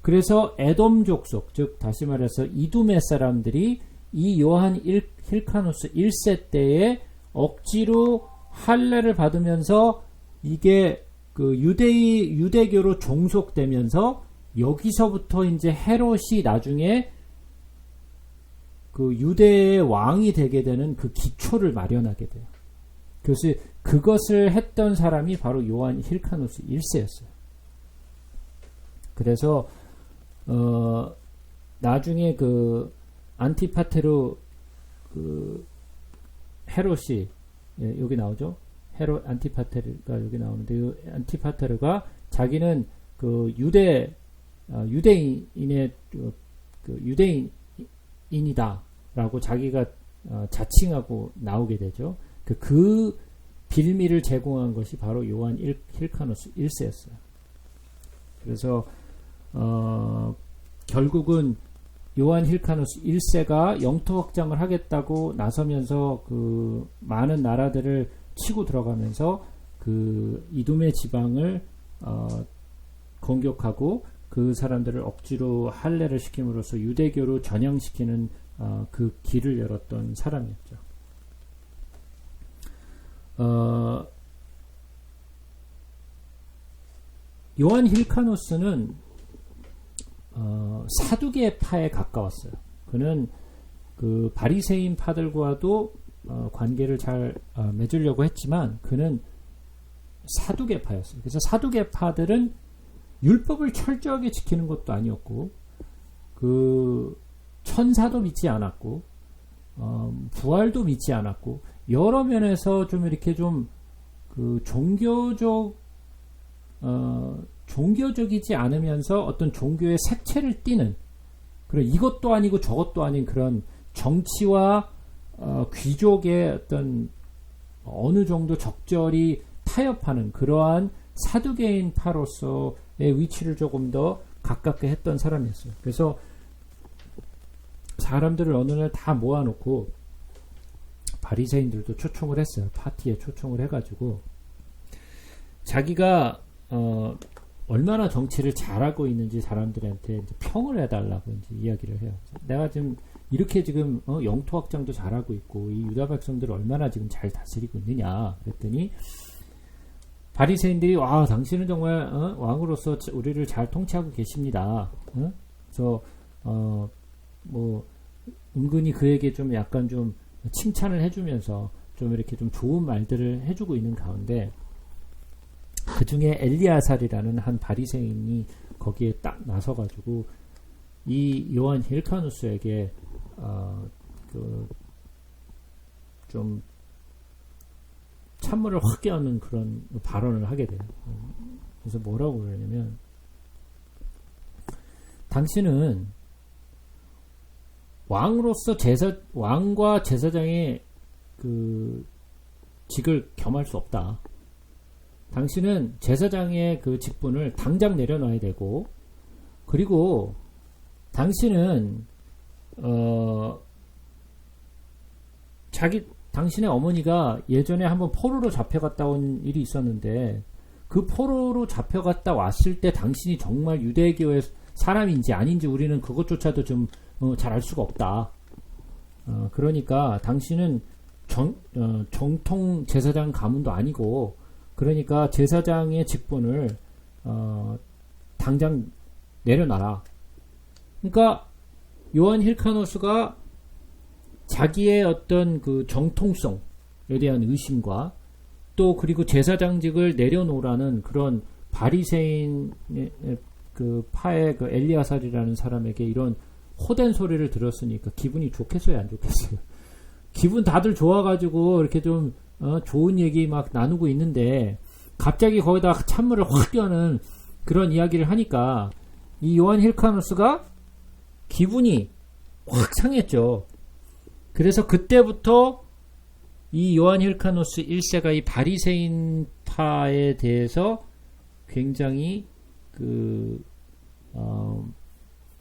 그래서 에돔 족속, 즉 다시 말해서 이두메 사람들이 이 요한 힐카누스 1세 때에 억지로 할례를 받으면서 이게 그 유대교로 종속되면서 여기서부터 이제 헤롯이 나중에 그 유대의 왕이 되게 되는 그 기초를 마련하게 돼요. 그래서 그것을 했던 사람이 바로 요한 힐카누스 1세였어요. 그래서 나중에 그 안티파테르 그 헤롯이 여기 나오죠. 헤롯 안티파테르가 여기 나오는데 이 안티파테르가 자기는 그 유대인의 그 유대인이다라고 자기가 자칭하고 나오게 되죠. 그 빌미를 제공한 것이 바로 요한 힐카노스 1세였어요. 그래서 결국은 요한 힐카노스 1세가 영토 확장을 하겠다고 나서면서 그 많은 나라들을 치고 들어가면서 그 이두메 지방을 공격하고 그 사람들을 억지로 할례를 시킴으로써 유대교로 전향시키는 그 길을 열었던 사람이었죠. 요한 힐카노스는 사두개파에 가까웠어요. 그는 그 바리새인 파들과도 관계를 잘 맺으려고 했지만 그는 사두개파였어요. 그래서 사두개파들은 율법을 철저하게 지키는 것도 아니었고 그 천사도 믿지 않았고 부활도 믿지 않았고 여러 면에서 좀 이렇게 좀 그 종교적이지 않으면서 어떤 종교의 색채를 띠는 그런 이것도 아니고 저것도 아닌 그런 정치와 귀족의 어떤 어느 정도 적절히 타협하는 그러한 사두개인 파로서의 위치를 조금 더 가깝게 했던 사람이었어요. 그래서 사람들을 어느 날 다 모아놓고 바리새인들도 초청을 했어요. 파티에 초청을 해가지고 자기가 얼마나 정치를 잘하고 있는지 사람들한테 이제 평을 해달라고 이제 이야기를 해요. 내가 지금 이렇게 지금 영토 확장도 잘하고 있고 이 유다 백성들을 얼마나 지금 잘 다스리고 있느냐 그랬더니 바리새인들이 와 당신은 정말 왕으로서 우리를 잘 통치하고 계십니다. 그래서 뭐 은근히 그에게 좀 약간 좀 칭찬을 해주면서 좀 이렇게 좀 좋은 말들을 해주고 있는 가운데 그 중에 엘리아살이라는 한 바리새인이 거기에 딱 나서가지고 이 요한 힐카누스에게 좀 찬물을 확 끼얹는 그런 발언을 하게 돼요. 그래서 뭐라고 그러냐면 당신은 왕으로서 왕과 제사장의 그 직을 겸할 수 없다. 당신은 제사장의 그 직분을 당장 내려놔야 되고 그리고 당신은 당신의 어머니가 예전에 한번 포로로 잡혀갔다 온 일이 있었는데 그 포로로 잡혀갔다 왔을 때 당신이 정말 유대교의 사람인지 아닌지 우리는 그것조차도 좀 잘 알 수가 없다. 그러니까 당신은 정통 제사장 가문도 아니고 그러니까 제사장의 직분을 당장 내려놔라. 그러니까 요한 힐카노스가 자기의 어떤 그 정통성에 대한 의심과 또 그리고 제사장직을 내려놓으라는 그런 바리새인 그 파의 그 엘리아살이라는 사람에게 이런 호된 소리를 들었으니까 기분이 좋겠어요, 안 좋겠어요? 기분 다들 좋아가지고 이렇게 좀 좋은 얘기 막 나누고 있는데 갑자기 거기다 찬물을 확 끼얹는 그런 이야기를 하니까 이 요한 힐카누스가 기분이 확 상했죠. 그래서 그때부터 이 요한 힐카누스 1세가 이 바리새인파에 대해서 굉장히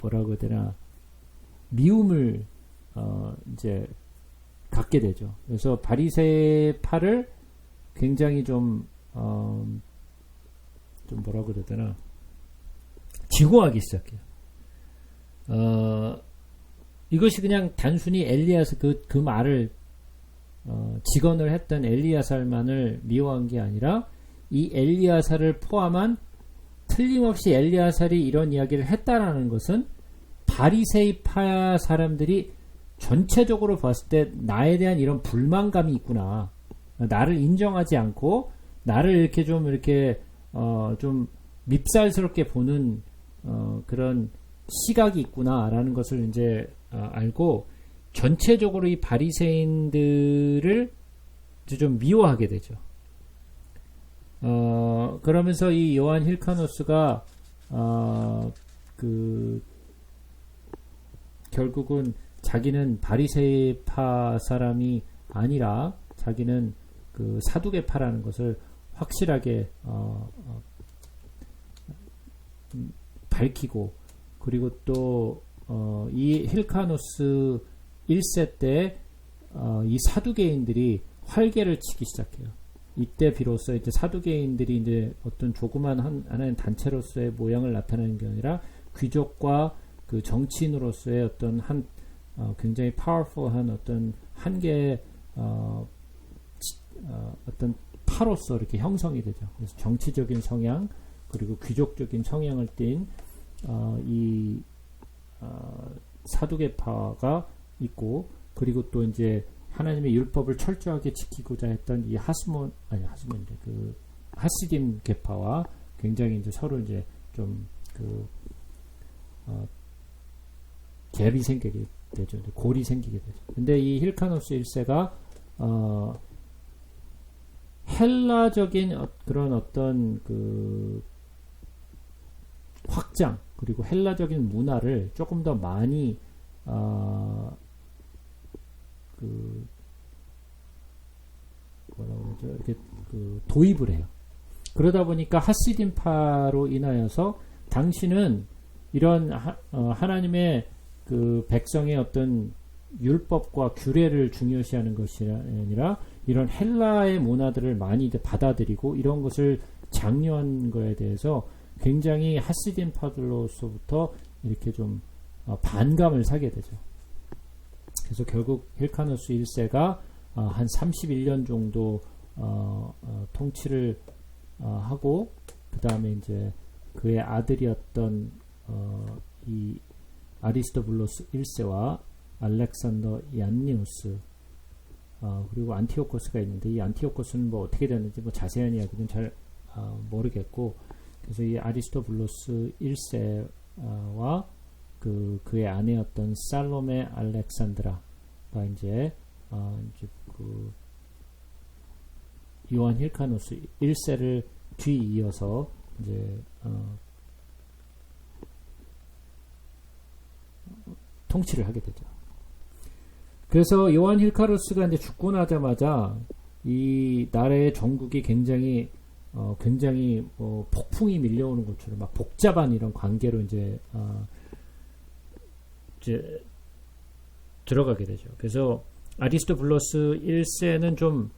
뭐라고 해야 되나 미움을 이제 갖게 되죠. 그래서 바리새파를 굉장히 좀 뭐라고 그래야 되나 지고하기 시작해요. 이것이 그냥 단순히 엘리야살 그 말을 직언을 했던 엘리야살만을 미워한 게 아니라 이 엘리야살을 포함한 틀림없이 엘리야살이 이런 이야기를 했다라는 것은 바리새파 사람들이 전체적으로 봤을 때 나에 대한 이런 불만감이 있구나. 나를 인정하지 않고 나를 이렇게 좀 좀 밉살스럽게 보는 그런 시각이 있구나라는 것을 이제 알고 전체적으로 이 바리새인들을 좀 미워하게 되죠. 그러면서 이 요한 힐카노스가 결국은 자기는 바리새파 사람이 아니라 자기는 그 사두개파라는 것을 확실하게 밝히고, 그리고 또 이 힐카노스 1세 때 이 사두개인들이 활개를 치기 시작해요. 이때 비로소 이제 사두개인들이 이제 어떤 조그만 하나의 단체로서의 모양을 나타내는 게 아니라 귀족과 그 정치인으로서의 어떤 굉장히 파워풀한 어떤 한 개의 어떤 파로서 이렇게 형성이 되죠. 그래서 정치적인 성향 그리고 귀족적인 성향을 띤 이 사두개파가 있고, 그리고 또 이제 하나님의 율법을 철저하게 지키고자 했던 이 그 하시딤 계파와 굉장히 이제 서로 이제 좀 갭이 생기게 되죠. 골이 생기게 되죠. 근데 이 힐카노스 1세가 헬라적인 그런 어떤 그 확장, 그리고 헬라적인 문화를 조금 더 많이 이렇게 도입을 해요. 그러다 보니까 하시딤파로 인하여서 당신은 이런 하나님의 그 백성의 어떤 율법과 규례를 중요시하는 것이 아니라 이런 헬라의 문화들을 많이 이제 받아들이고 이런 것을 장려한 거에 대해서 굉장히 하시딤파들로서부터 이렇게 좀 반감을 사게 되죠. 그래서 결국 힐카노스 1세가 한 31년 정도 통치를 하고, 그 다음에 이제 그의 아들이었던 이 아리스토블로스 1세와 알렉산더 얀니우스 그리고 안티오코스가 있는데, 이 안티오코스는 뭐 어떻게 됐는지 뭐 자세한 이야기는 잘 모르겠고, 그래서 이 아리스토블로스 1세와 그의 아내였던 살로메 알렉산드라가 이제 그 요한 힐카노스 1세를 뒤이어서 이제 통치를 하게 되죠. 그래서 요한 힐카노스가 이제 죽고 나자마자 이 나라의 정국이 굉장히 폭풍이 밀려오는 것처럼 막 복잡한 이런 관계로 이제 들어가게 되죠. 그래서 아리스토블로스 1세는 좀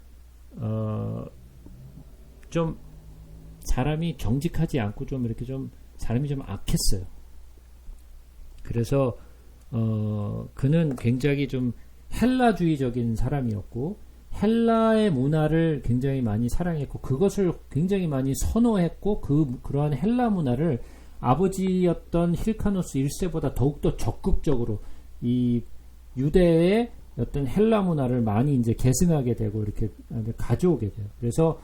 사람이 정직하지 않고 좀 이렇게 좀 사람이 좀 악했어요. 그래서 그는 굉장히 좀 헬라주의적인 사람이었고, 헬라의 문화를 굉장히 많이 사랑했고 그것을 굉장히 많이 선호했고, 그러한 헬라 문화를 아버지였던 힐카노스 1세보다 더욱더 적극적으로 이 유대의 어떤 헬라 문화를 많이 이제 계승하게 되고 이렇게 가져오게 돼요. 그래서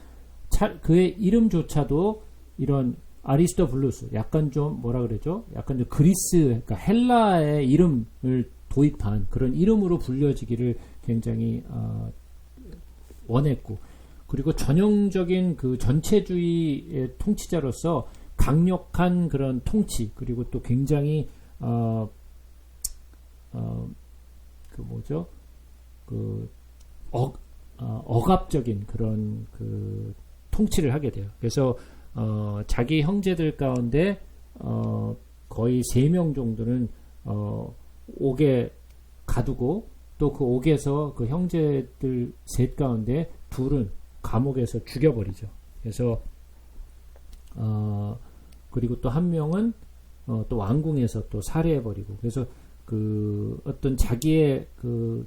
그의 이름조차도 이런 아리스토블루스, 약간 좀 뭐라 그러죠? 약간 좀 그리스, 그러니까 헬라의 이름을 도입한 그런 이름으로 불려지기를 굉장히 원했고, 그리고 전형적인 그 전체주의의 통치자로서 강력한 그런 통치, 그리고 또 굉장히 억압적인 그런 그 통치를 하게 돼요. 그래서 자기 형제들 가운데 거의 3명 정도는 옥에 가두고, 또 그 옥에서 그 형제들 셋 가운데 둘은 감옥에서 죽여버리죠. 그래서 그리고 또 한 명은 또 왕궁에서 또 살해해버리고, 그래서 그 어떤 자기의 그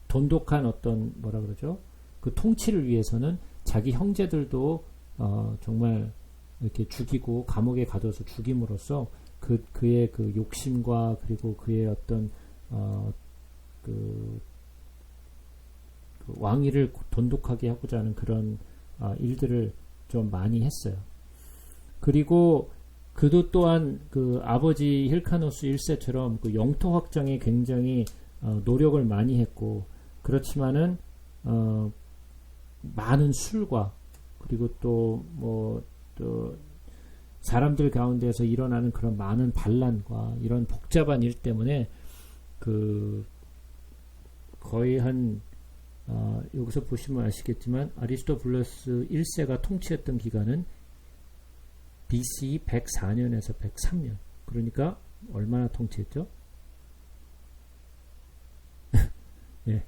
돈독한 어떤 뭐라 그러죠? 그 통치를 위해서는 자기 형제들도 정말 이렇게 죽이고 감옥에 가둬서 죽임으로써 그의 그 욕심과 그리고 그의 어떤 그 왕위를 돈독하게 하고자 하는 그런 일들을 좀 많이 했어요. 그리고 그도 또한 그 아버지 힐카노스 1세처럼 그 영토 확장에 굉장히 노력을 많이 했고, 그렇지만은 많은 술과 그리고 또 사람들 가운데서 일어나는 그런 많은 반란과 이런 복잡한 일 때문에 그 거의 한 여기서 보시면 아시겠지만 아리스토블레스 1세가 통치했던 기간은 BC 104년에서 103년. 그러니까 얼마나 통치했죠? 예,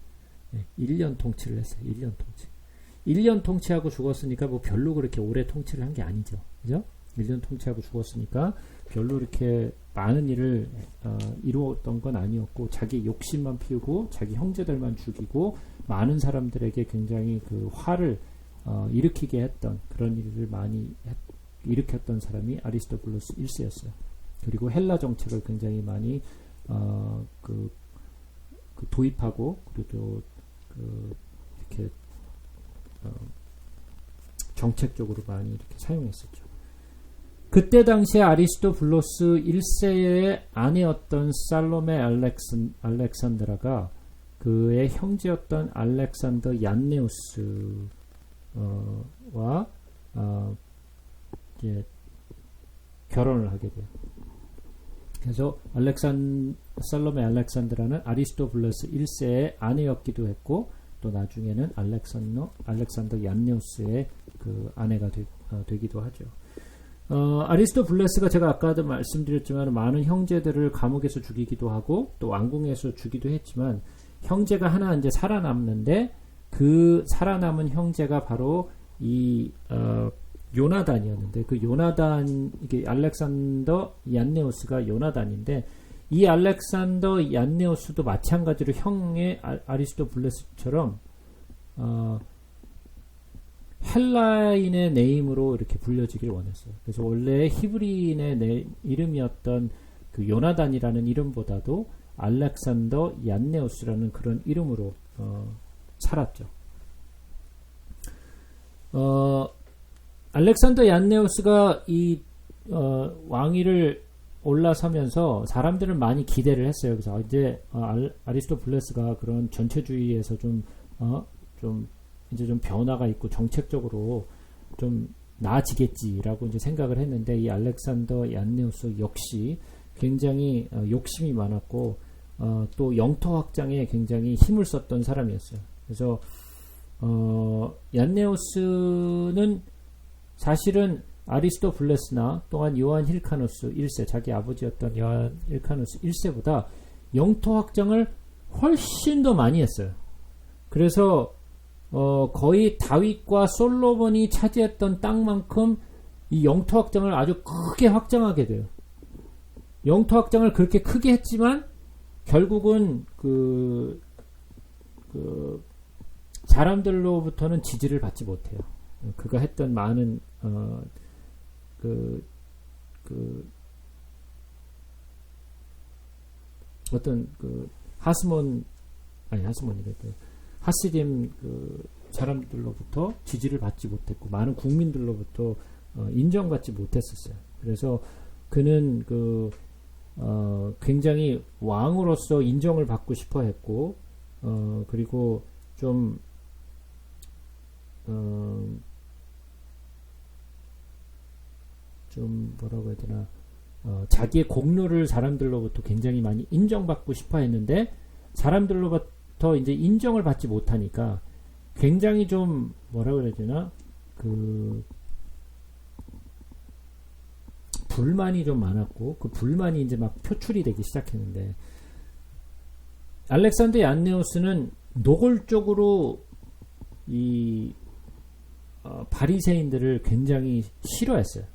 1년 통치를 했어요. 1년 통치. 1년 통치하고 죽었으니까 뭐 별로 그렇게 오래 통치를 한 게 아니죠. 그죠? 1년 통치하고 죽었으니까 별로 이렇게 많은 일을 이루었던 건 아니었고, 자기 욕심만 피우고 자기 형제들만 죽이고 많은 사람들에게 굉장히 그 화를 일으키게 했던 그런 일을 많이 일으켰던 사람이 아리스토블레스 1세였어요. 그리고 헬라 정책을 굉장히 많이 그 도입하고, 그리고 이렇게 정책적으로 많이 이렇게 사용했었죠. 그때 당시에 아리스토블레스 1세의 아내였던 살로메 알렉산드라가 그의 형제였던 알렉산더 얀네우스와 이제 결혼을 하게 돼요. 그래서 살로메 알렉산드라는 아리스토블레스 1세의 아내였기도 했고, 또 나중에는 알렉산더 얀네우스의 그 아내가 되기도 하죠. 아리스토블레스가 제가 아까도 말씀드렸지만 많은 형제들을 감옥에서 죽이기도 하고 또 왕궁에서 죽이도 했지만, 형제가 하나 이제 살아남는데 그 살아남은 형제가 바로 이 요나단이었는데, 그 요나단, 이게 알렉산더 얀네우스가 요나단인데, 이 알렉산더 얀네우스도 마찬가지로 형의 아리스토블레스처럼 헬라인의 네임으로 이렇게 불려지길 원했어요. 그래서 원래 히브리인의 이름이었던 그 요나단이라는 이름보다도 알렉산더 얀네우스라는 그런 이름으로 살았죠. 알렉산더 얀네우스가 이 왕위를 올라서면서 사람들은 많이 기대를 했어요. 그래서 이제 아리스토블레스가 그런 전체주의에서 좀 이제 좀 변화가 있고 정책적으로 좀 나아지겠지라고 이제 생각을 했는데, 이 알렉산더 얀네우스 역시 굉장히 욕심이 많았고 또 영토 확장에 굉장히 힘을 썼던 사람이었어요. 그래서 얀네우스는 사실은 아리스토블레스나 또한 요한 힐카노스 1세, 자기 아버지였던 요한 힐카노스 1세보다 영토 확장을 훨씬 더 많이 했어요. 그래서 거의 다윗과 솔로몬이 차지했던 땅만큼 이 영토 확장을 아주 크게 확장하게 돼요. 영토 확장을 그렇게 크게 했지만 결국은 그 사람들로부터는 지지를 받지 못해요. 그가 했던 많은 어떤 하시dim 사람들로부터 지지를 받지 못했고, 많은 국민들로부터 인정받지 못했었어요. 그래서 그는 굉장히 왕으로서 인정을 받고 싶어 했고, 그리고 좀 뭐라고 해야 되나, 자기의 공로를 사람들로부터 굉장히 많이 인정받고 싶어 했는데, 사람들로부터 이제 인정을 받지 못하니까 굉장히 좀 뭐라고 해야 되나, 불만이 좀 많았고, 그 불만이 이제 막 표출이 되기 시작했는데, 알렉산더 얀네우스는 노골적으로 이 바리새인들을 굉장히 싫어했어요.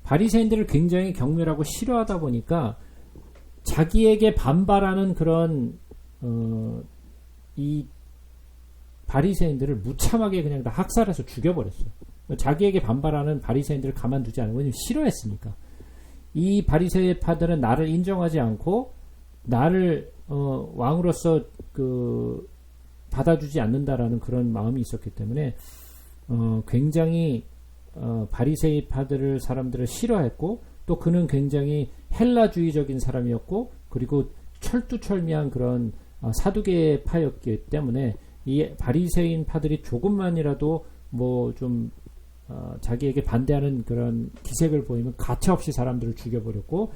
바리새인들을 굉장히 경멸하고 싫어하다 보니까 자기에게 반발하는 그런 이 바리새인들을 무참하게 그냥 다 학살해서 죽여버렸어요. 자기에게 반발하는 바리새인들을 가만두지 않고, 왜냐면 싫어했으니까. 이 바리새파들은 나를 인정하지 않고 나를 왕으로서 받아주지 않는다라는 그런 마음이 있었기 때문에 굉장히 바리새파들을 사람들을 싫어했고, 또 그는 굉장히 헬라주의적인 사람이었고, 그리고 철두철미한 그런 사두개파였기 때문에 이 바리새인 파들이 조금만이라도 뭐 좀 자기에게 반대하는 그런 기색을 보이면 가차없이 사람들을 죽여버렸고,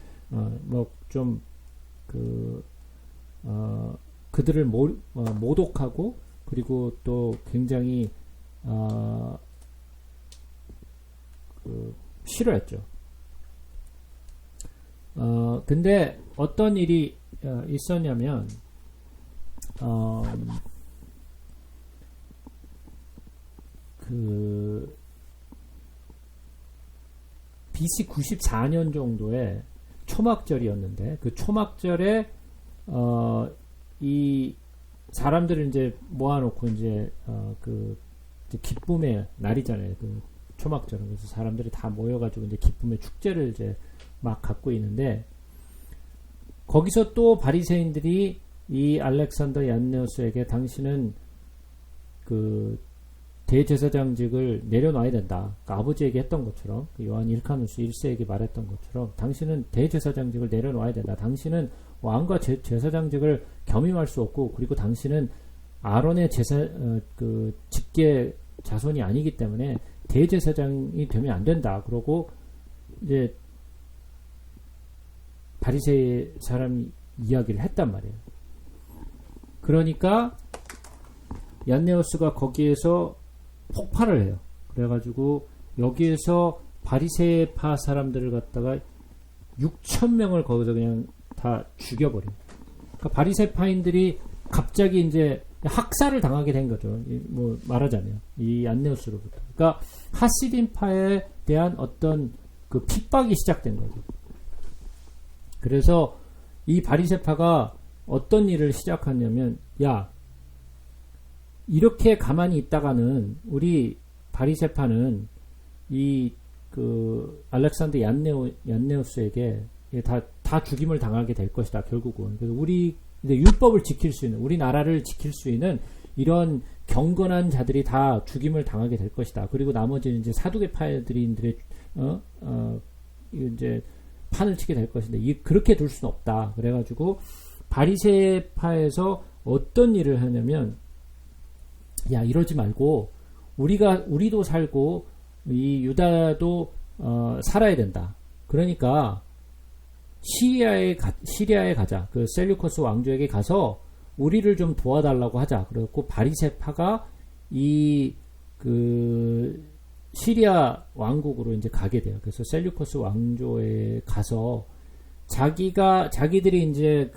그들을 모독하고, 그리고 또 굉장히 싫어했죠. 근데 어떤 일이 있었냐면, BC 94년 정도에 초막절이었는데, 그 초막절에 이 사람들을 이제 모아놓고 이제 이제 기쁨의 날이잖아요. 그 초막절은. 그래서 사람들이 다 모여가지고 이제 기쁨의 축제를 이제 막 갖고 있는데, 거기서 또 바리새인들이 이 알렉산더 얀네오스에게 당신은 그 대제사장직을 내려놔야 된다. 그러니까 아버지에게 했던 것처럼, 요한 일카누스 1세에게 말했던 것처럼 당신은 대제사장직을 내려놔야 된다. 당신은 왕과 제사장직을 겸임할 수 없고, 그리고 당신은 아론의 직계 자손이 아니기 때문에 대제사장이 되면 안 된다. 그러고 이제 바리새인 사람이 이야기를 했단 말이에요. 그러니까 얀네오스가 거기에서 폭발을 해요. 그래가지고 여기에서 바리새파 사람들을 갖다가 6,000명을 거기서 그냥 다 죽여버려요. 그러니까 바리새파인들이 갑자기 이제 학살을 당하게 된 거죠. 뭐 말하자면 이 얀네오스로부터. 그러니까 하시딘파에 대한 어떤 그 핍박이 시작된 거죠. 그래서 이 바리새파가 어떤 일을 시작하냐면, 야, 이렇게 가만히 있다가는 우리 바리새파는 이 그 알렉산더 얀네오스에게 다 죽임을 당하게 될 것이다. 결국은. 그래서 우리 율법을 지킬 수 있는, 우리 나라를 지킬 수 있는 이런 경건한 자들이 다 죽임을 당하게 될 것이다. 그리고 나머지는 이제 사두개파들이 이제 판을 치게 될 것인데, 그렇게 둘 수는 없다. 그래가지고 바리새파에서 어떤 일을 하냐면, 야, 이러지 말고 우리도 살고 이 유다도 살아야 된다. 그러니까 시리아에 가자. 그 셀류커스 왕조에게 가서 우리를 좀 도와달라고 하자. 그래갖고 바리새파가 시리아 왕국으로 이제 가게 돼요. 그래서 셀류커스 왕조에 가서 자기들이 이제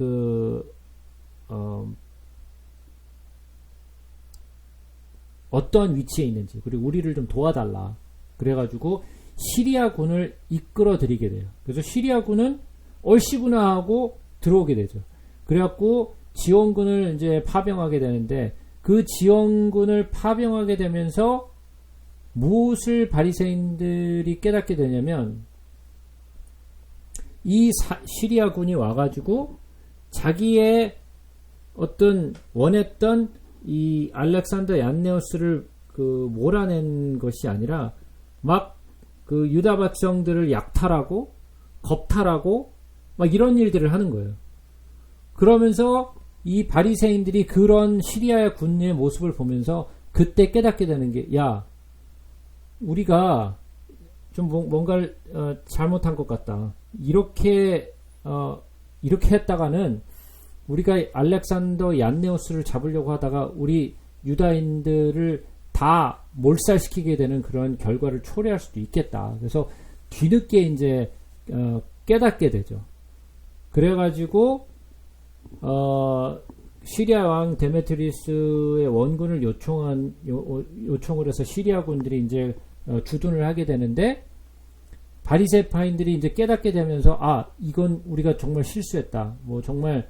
어떤 위치에 있는지, 그리고 우리를 좀 도와달라. 그래가지고 시리아군을 이끌어들이게 돼요. 그래서 시리아군은 얼씨구나 하고 들어오게 되죠. 그래갖고 지원군을 이제 파병하게 되는데, 그 지원군을 파병하게 되면서 무엇을 바리새인들이 깨닫게 되냐면, 이 시리아군이 와가지고 자기의 어떤 원했던 이 알렉산더 얀네오스를 몰아낸 것이 아니라 막 그 유다 백성들을 약탈하고 겁탈하고 막 이런 일들을 하는 거예요. 그러면서 이 바리새인들이 그런 시리아의 군의 모습을 보면서 그때 깨닫게 되는 게, 야, 우리가 좀 뭔가를 잘못한 것 같다. 이렇게 했다가는 우리가 알렉산더 얀네오스를 잡으려고 하다가 우리 유다인들을 다 몰살시키게 되는 그런 결과를 초래할 수도 있겠다. 그래서 뒤늦게 이제 깨닫게 되죠. 그래가지고 시리아 왕 데메트리스의 원군을 요청을 해서 시리아군들이 이제 주둔을 하게 되는데, 바리새파인들이 이제 깨닫게 되면서, 이건 우리가 정말 실수했다. 뭐 정말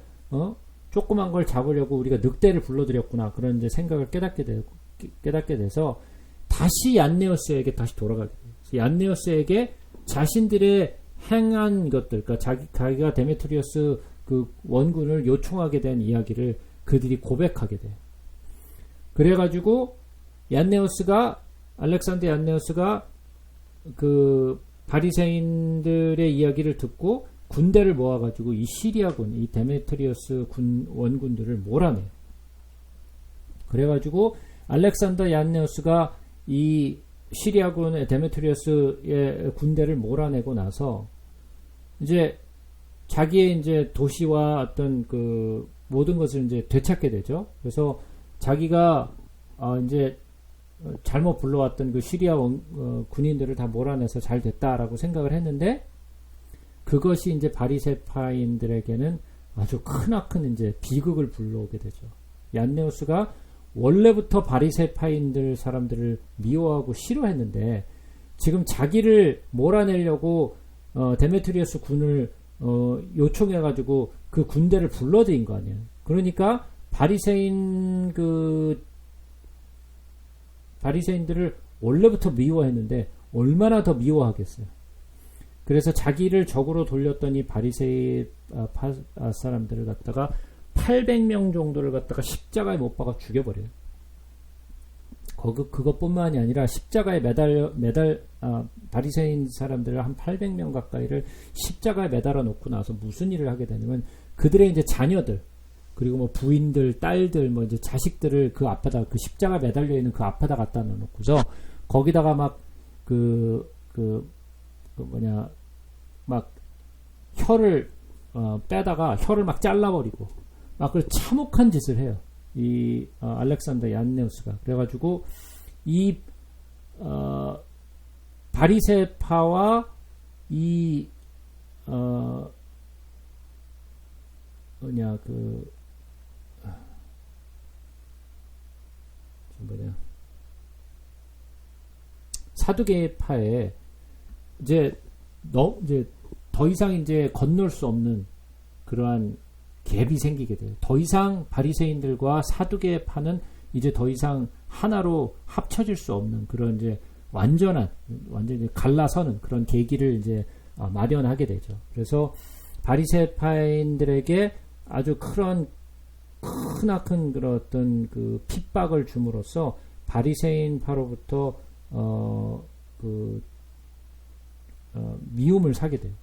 조그만 걸 잡으려고 우리가 늑대를 불러들였구나. 그런 이제 생각을 깨닫게 돼서 다시 얀네오스에게 다시 돌아가게 돼요. 얀네오스에게 자신들의 행한 것들, 그러니까 자기가 데메트리어스 그 원군을 요청하게 된 이야기를 그들이 고백하게 돼요. 그래가지고 알렉산더 얀네오스가 그 바리새인들의 이야기를 듣고 군대를 모아가지고 이 시리아군, 이 데메트리어스 원군들을 몰아내요. 그래가지고 알렉산더 얀네우스가 이 시리아군의 데메트리어스의 군대를 몰아내고 나서 이제 자기의 이제 도시와 어떤 그 모든 것을 이제 되찾게 되죠. 그래서 자기가 이제 잘못 불러왔던 그 시리아 군인들을 다 몰아내서 잘 됐다라고 생각을 했는데, 그것이 이제 바리새파인들에게는 아주 크나큰 이제 비극을 불러오게 되죠. 얀네우스가 원래부터 바리새파인들 사람들을 미워하고 싫어했는데, 지금 자기를 몰아내려고 데메트리어스 군을 요청해가지고 그 군대를 불러들인 거 아니에요. 그러니까 바리새인들을 원래부터 미워했는데 얼마나 더 미워하겠어요. 그래서 자기를 적으로 돌렸더니 바리새인 사람들을 갖다가 800명 정도를 갖다가 십자가에 못 박아 죽여버려요. 그것뿐만이 아니라 십자가에 바리새인 사람들을 한 800명 가까이를 십자가에 매달아 놓고 나서 무슨 일을 하게 되냐면, 그들의 이제 자녀들, 그리고 뭐 부인들, 딸들, 뭐 이제 자식들을 그 앞에다, 그 십자가 매달려 있는 그 앞에다 갖다 놓고서 거기다가 막 막 혀를 빼다가 혀를 막 잘라버리고 막 그 참혹한 짓을 해요. 이 알렉산더 얀네우스가. 그래가지고 이 바리새파와 이 사두개파에 이제 더 이상 이제 건널 수 없는 그러한 갭이 생기게 돼요. 더 이상 바리새인들과 사두개파는 이제 더 이상 하나로 합쳐질 수 없는 그런 이제 완전히 갈라서는 그런 계기를 이제 마련하게 되죠. 그래서 바리새파인들에게 아주 크나큰 그런 어떤 그 핍박을 줌으로써 바리새인파로부터 미움을 사게 돼요.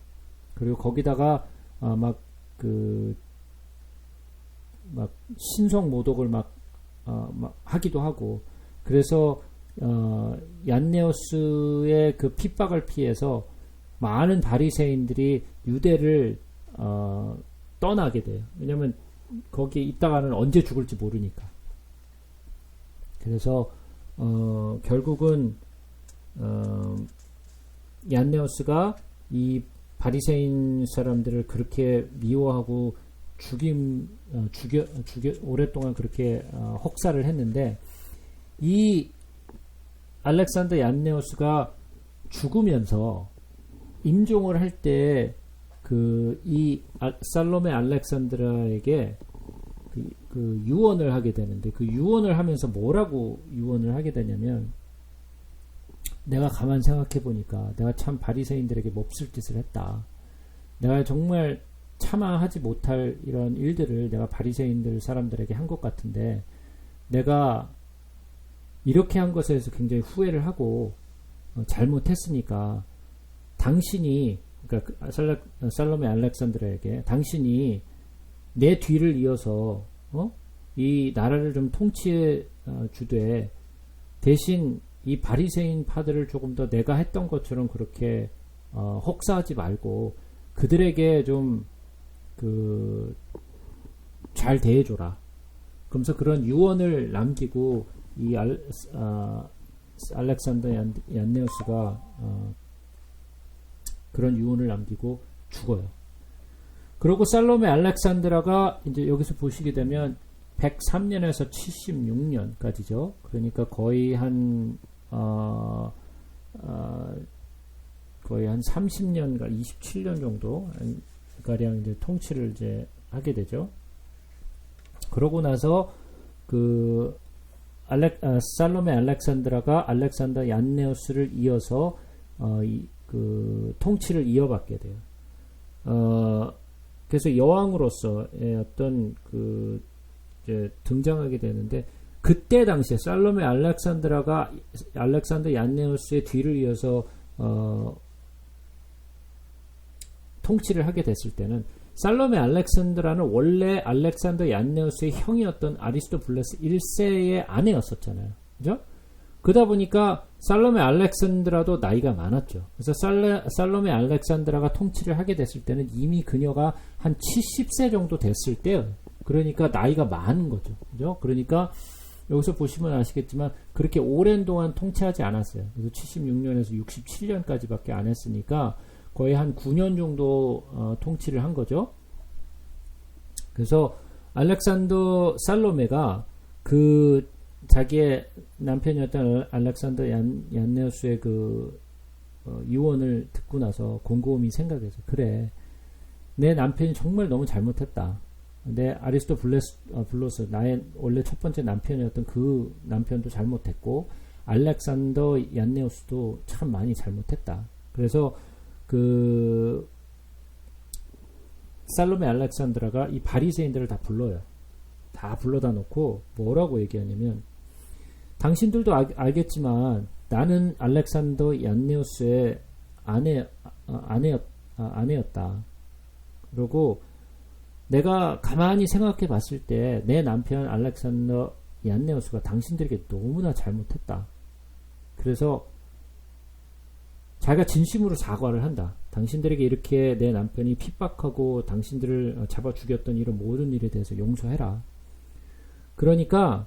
그리고 거기다가 막 신성 모독을 막 하기도 하고, 그래서 얀네오스의 그 핍박을 피해서 많은 바리새인들이 유대를 떠나게 돼요. 왜냐면 거기에 있다가는 언제 죽을지 모르니까. 그래서 결국은 얀네오스가 이 바리새인 사람들을 그렇게 미워하고 오랫동안 그렇게 혹사를 했는데, 이 알렉산더 얀네오스가 죽으면서 임종을 할 때 이 살로메 알렉산드라에게 그 유언을 하게 되는데, 그 유언을 하면서 뭐라고 유언을 하게 되냐면, 내가 가만 생각해 보니까 내가 참 바리새인들에게 몹쓸 짓을 했다. 내가 정말 참아하지 못할 이런 일들을 내가 바리새인들 사람들에게 한 것 같은데, 내가 이렇게 한 것에 대해서 굉장히 후회를 하고 잘못했으니까 당신이, 그러니까 살로메 알렉산드라에게, 당신이 내 뒤를 이어서 이 나라를 좀 통치해 주되, 대신 이 바리새인 파들을 조금 더 내가 했던 것처럼 그렇게 혹사하지 말고 그들에게 좀 잘 대해줘라. 그러면서 그런 유언을 남기고 이 알렉산더 얀네우스가 그런 유언을 남기고 죽어요. 그리고 살로메 알렉산드라가 이제 여기서 보시게 되면 103년에서 76년까지죠. 그러니까 거의 한 30년과 27년 정도 가량 이제 통치를 이제 하게 되죠. 그러고 나서 살로메 알렉산드라가 알렉산더 얀네우스를 이어서 통치를 이어받게 돼요. 그래서 여왕으로서의 어떤 이제 등장하게 되는데, 그때 당시에 살로메 알렉산더 얀네우스의 뒤를 이어서 통치를 하게 됐을 때는 살로메 알렉산드라는 원래 알렉산더 얀네우스의 형이었던 아리스토블레스 1세의 아내였었잖아요. 그죠? 그러다 보니까 살로메 알렉산드라도 나이가 많았죠. 그래서 살로메 알렉산드라가 통치를 하게 됐을 때는 이미 그녀가 한 70세 정도 됐을 때예요. 그러니까 나이가 많은 거죠. 그죠? 그러니까 여기서 보시면 아시겠지만 그렇게 오랜 동안 통치하지 않았어요. 그래서 76년에서 67년까지밖에 안 했으니까 거의 한 9년 정도 통치를 한 거죠. 그래서 알렉산더 살로메가 그 자기의 남편이었던 알렉산더 얀네우스의 그 유언을 듣고 나서 곰곰이 생각해서 그래, 내 남편이 정말 너무 잘못했다. 내 아리스토블로스 나의 원래 첫 번째 남편이었던 그 남편도 잘못했고 알렉산더 얀네우스도 참 많이 잘못했다. 그래서 그 살로메 알렉산드라가 이 바리새인들을 다 불러요. 다 불러다 놓고 뭐라고 얘기하냐면, 당신들도 알겠지만 나는 알렉산더 얀네우스의 아내였다. 그리고 내가 가만히 생각해 봤을 때 내 남편 알렉산더 얀네우스가 당신들에게 너무나 잘못했다. 그래서 자기가 진심으로 사과를 한다. 당신들에게 이렇게 내 남편이 핍박하고 당신들을 잡아 죽였던 이런 모든 일에 대해서 용서해라. 그러니까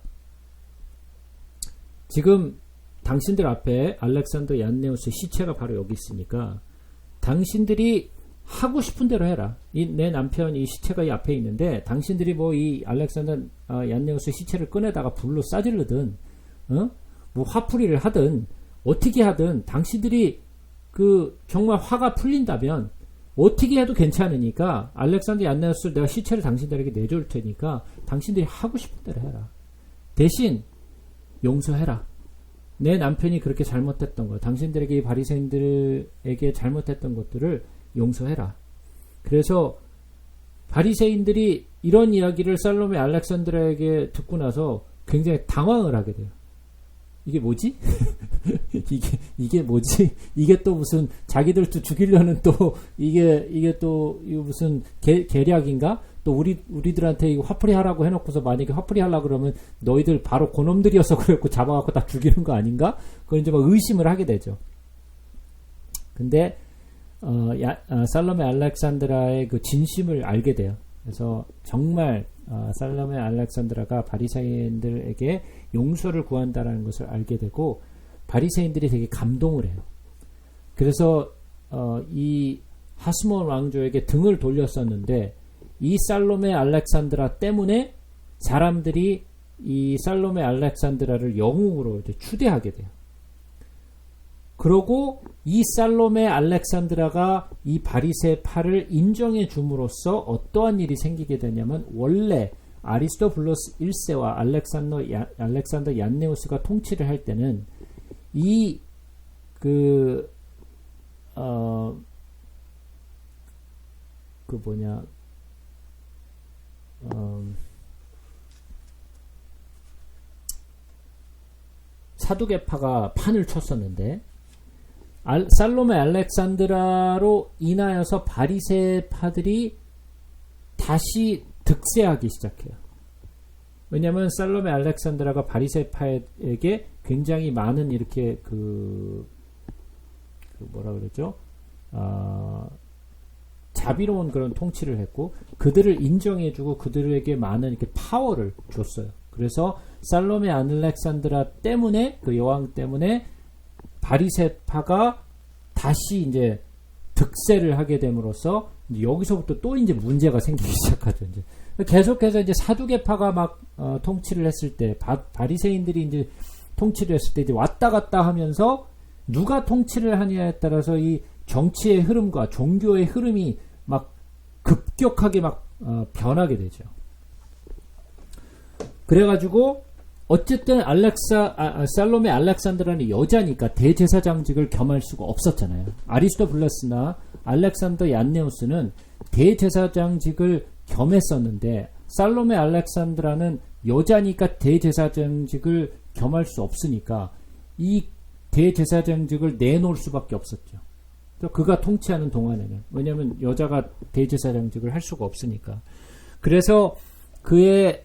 지금 당신들 앞에 알렉산더 얀네우스의 시체가 바로 여기 있으니까 당신들이 하고 싶은 대로 해라. 내 남편 이 시체가 이 앞에 있는데 당신들이 뭐 이 알렉산더 얀네우스의 시체를 꺼내다가 불로 싸질르든 뭐 화풀이를 하든 어떻게 하든 당신들이 그 정말 화가 풀린다면 어떻게 해도 괜찮으니까 알렉산더 얀네우스 내가 시체를 당신들에게 내줄 테니까 당신들이 하고 싶은 대로 해라. 대신 용서해라. 내 남편이 그렇게 잘못했던 거, 당신들에게 이 바리새인들에게 잘못했던 것들을 용서해라. 그래서 바리새인들이 이런 이야기를 살로메 알렉산드라에게 듣고 나서 굉장히 당황을 하게 돼요. 이게 뭐지? 이게 뭐지? 이게 또 무슨 자기들도 죽이려는 또 이게 또 이거 무슨 계략인가? 또 우리들한테 이거 화풀이 하라고 해놓고서 만약에 화풀이 하려고 그러면 너희들 바로 그놈들이어서 그랬고 잡아갖고 다 죽이는 거 아닌가? 그걸 이제 막 의심을 하게 되죠. 근데 살로메 알렉산드라의 그 진심을 알게 돼요. 그래서 정말 살로메 알렉산드라가 바리새인들에게 용서를 구한다라는 것을 알게 되고 바리새인들이 되게 감동을 해요. 그래서 이 하스몬 왕조에게 등을 돌렸었는데 이 살로메 알렉산드라 때문에 사람들이 이 살로메 알렉산드라를 영웅으로 이제 추대하게 돼요. 그러고 이 살로메 알렉산드라가 이 바리새파를 인정해 줌으로써 어떠한 일이 생기게 되냐면, 원래 아리스토블로스 1세와 알렉산더 얀네우스가 통치를 할 때는 사두개파가 판을 쳤었는데 살로메 알렉산드라로 인하여서 바리새파들이 다시 득세하기 시작해요. 왜냐하면 살로메 알렉산드라가 바리새파에게 굉장히 많은 이렇게 뭐라 그러죠? 자비로운 그런 통치를 했고 그들을 인정해주고 그들에게 많은 이렇게 파워를 줬어요. 그래서 살로메 알렉산드라 때문에, 그 여왕 때문에 바리새파가 다시 이제 득세를 하게 됨으로써 여기서부터 또 이제 문제가 생기기 시작하죠. 이제 계속해서 이제 사두개파가 막 통치를 했을 때, 바리새인들이 이제 통치를 했을 때 이제 왔다 갔다 하면서 누가 통치를 하느냐에 따라서 이 정치의 흐름과 종교의 흐름이 막 급격하게 막 변하게 되죠. 그래가지고 어쨌든 살로메 알렉산드라는 여자니까 대제사장직을 겸할 수가 없었잖아요. 아리스토블레스나 알렉산더 얀네우스는 대제사장직을 겸했었는데 살로메 알렉산드라는 여자니까 대제사장직을 겸할 수 없으니까 이 대제사장직을 내놓을 수밖에 없었죠. 그가 통치하는 동안에는. 왜냐하면 여자가 대제사장직을 할 수가 없으니까. 그래서 그의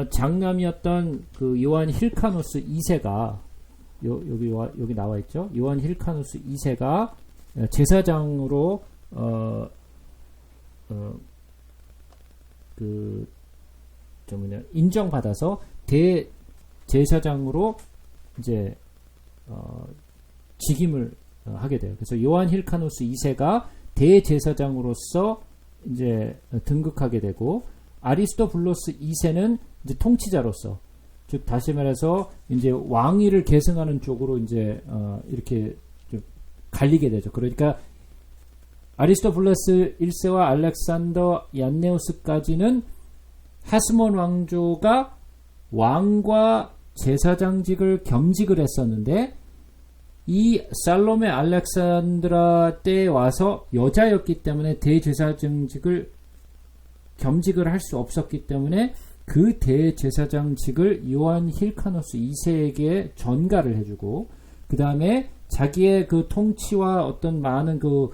장남이었던 그 요한 힐카노스 2세가 여기 나와 있죠. 요한 힐카노스 2세가 제사장으로 인정받아서 대제사장으로 이제 직임을 하게 돼요. 그래서 요한 힐카노스 2세가 대제사장으로서 이제 등극하게 되고, 아리스토블로스 2세는 이제 통치자로서, 즉 다시 말해서 이제 왕위를 계승하는 쪽으로 이제 이렇게 좀 갈리게 되죠. 그러니까 아리스토블로스 1세와 알렉산더 얀네우스까지는 하스몬 왕조가 왕과 제사장직을 겸직을 했었는데, 이 살로메 알렉산드라 때에 와서 여자였기 때문에 대제사장직을 겸직을 할 수 없었기 때문에 그 대제사장직을 요한 힐카노스 2세에게 전가를 해주고, 그 다음에 자기의 그 통치와 어떤 많은 그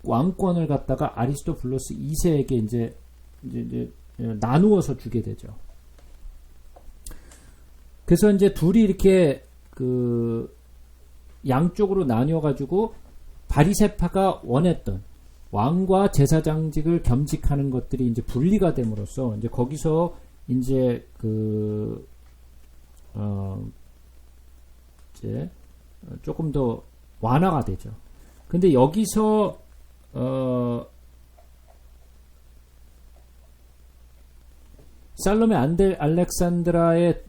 왕권을 갖다가 아리스토블로스 2세에게 이제 나누어서 주게 되죠. 그래서 이제 둘이 이렇게 그 양쪽으로 나뉘어가지고 바리새파가 원했던 왕과 제사장직을 겸직하는 것들이 이제 분리가 됨으로써 이제 거기서 이제 이제 조금 더 완화가 되죠. 근데 여기서 살로메 알렉산드라의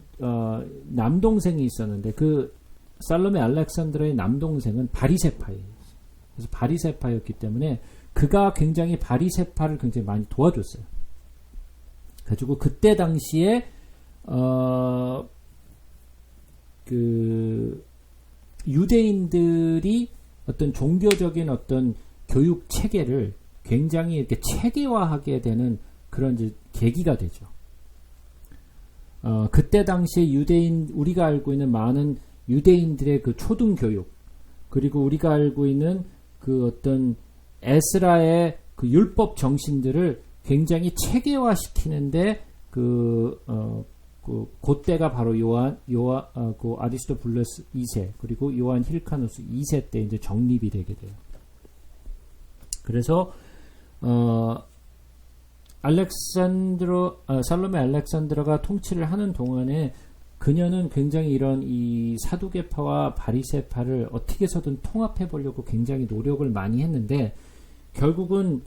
남동생이 있었는데, 그 살로메 알렉산드라의 남동생은 바리새파예요. 그래서 바리새파였기 때문에 그가 굉장히 바리새파를 굉장히 많이 도와줬어요. 가지고 그때 당시에 그 유대인들이 어떤 종교적인 어떤 교육 체계를 굉장히 이렇게 체계화하게 되는 그런 이제 계기가 되죠. 그때 당시에 우리가 알고 있는 많은 유대인들의 그 초등 교육, 그리고 우리가 알고 있는 그 어떤 에스라의 그 율법 정신들을 굉장히 체계화시키는데 그때가 바로 그 아리스토블로스 2세 그리고 요한 힐카노스 2세 때 이제 정립이 되게 돼요. 그래서 살로메 알렉산드라가 통치를 하는 동안에 그녀는 굉장히 이런 이 사두개파와 바리새파를 어떻게 해서든 통합해 보려고 굉장히 노력을 많이 했는데, 결국은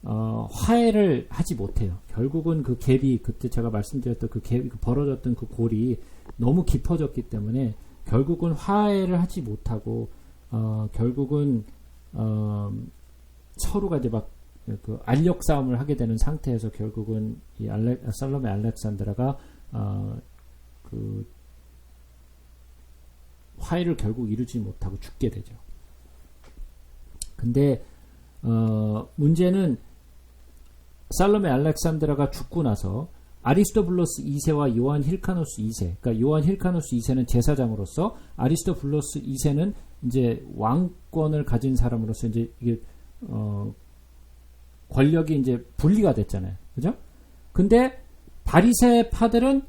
화해를 하지 못해요. 결국은 그 갭이, 그때 제가 말씀드렸던 그 갭이, 벌어졌던 그 골이 너무 깊어졌기 때문에 결국은 화해를 하지 못하고 결국은 서로가 이제 막 그 알력 싸움을 하게 되는 상태에서 결국은 이 살로메 알렉산드라가 그 화해를 결국 이루지 못하고 죽게 되죠. 근데 문제는 살로메 알렉산드라가 죽고 나서 아리스토블로스 2세와 요한 힐카노스 2세, 그러니까 요한 힐카노스 2세는 제사장으로서, 아리스토블로스 2세는 이제 왕권을 가진 사람으로서 이제 이게 권력이 이제 분리가 됐잖아요. 그죠? 근데 바리새파들은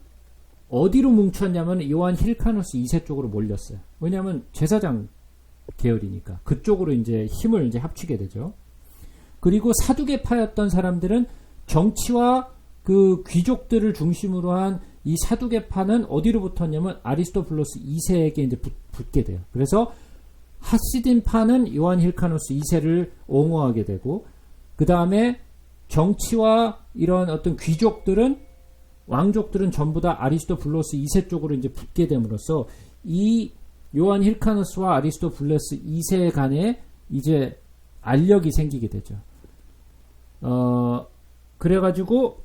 어디로 뭉쳤냐면 요한 힐카노스 2세 쪽으로 몰렸어요. 왜냐하면 제사장 계열이니까 그쪽으로 이제 힘을 이제 합치게 되죠. 그리고 사두개파였던 사람들은 정치와 그 귀족들을 중심으로 한 이 사두개파는 어디로 붙었냐면 아리스토블로스 2세에게 이제 붙게 돼요. 그래서 하시딘파는 요한 힐카노스 2세를 옹호하게 되고, 그 다음에 정치와 이런 어떤 귀족들은, 왕족들은 전부 다 아리스토블로스 2세 쪽으로 이제 붙게 됨으로써 이 요한 힐카노스와 아리스토블로스 2세 간에 이제 알력이 생기게 되죠. 그래가지고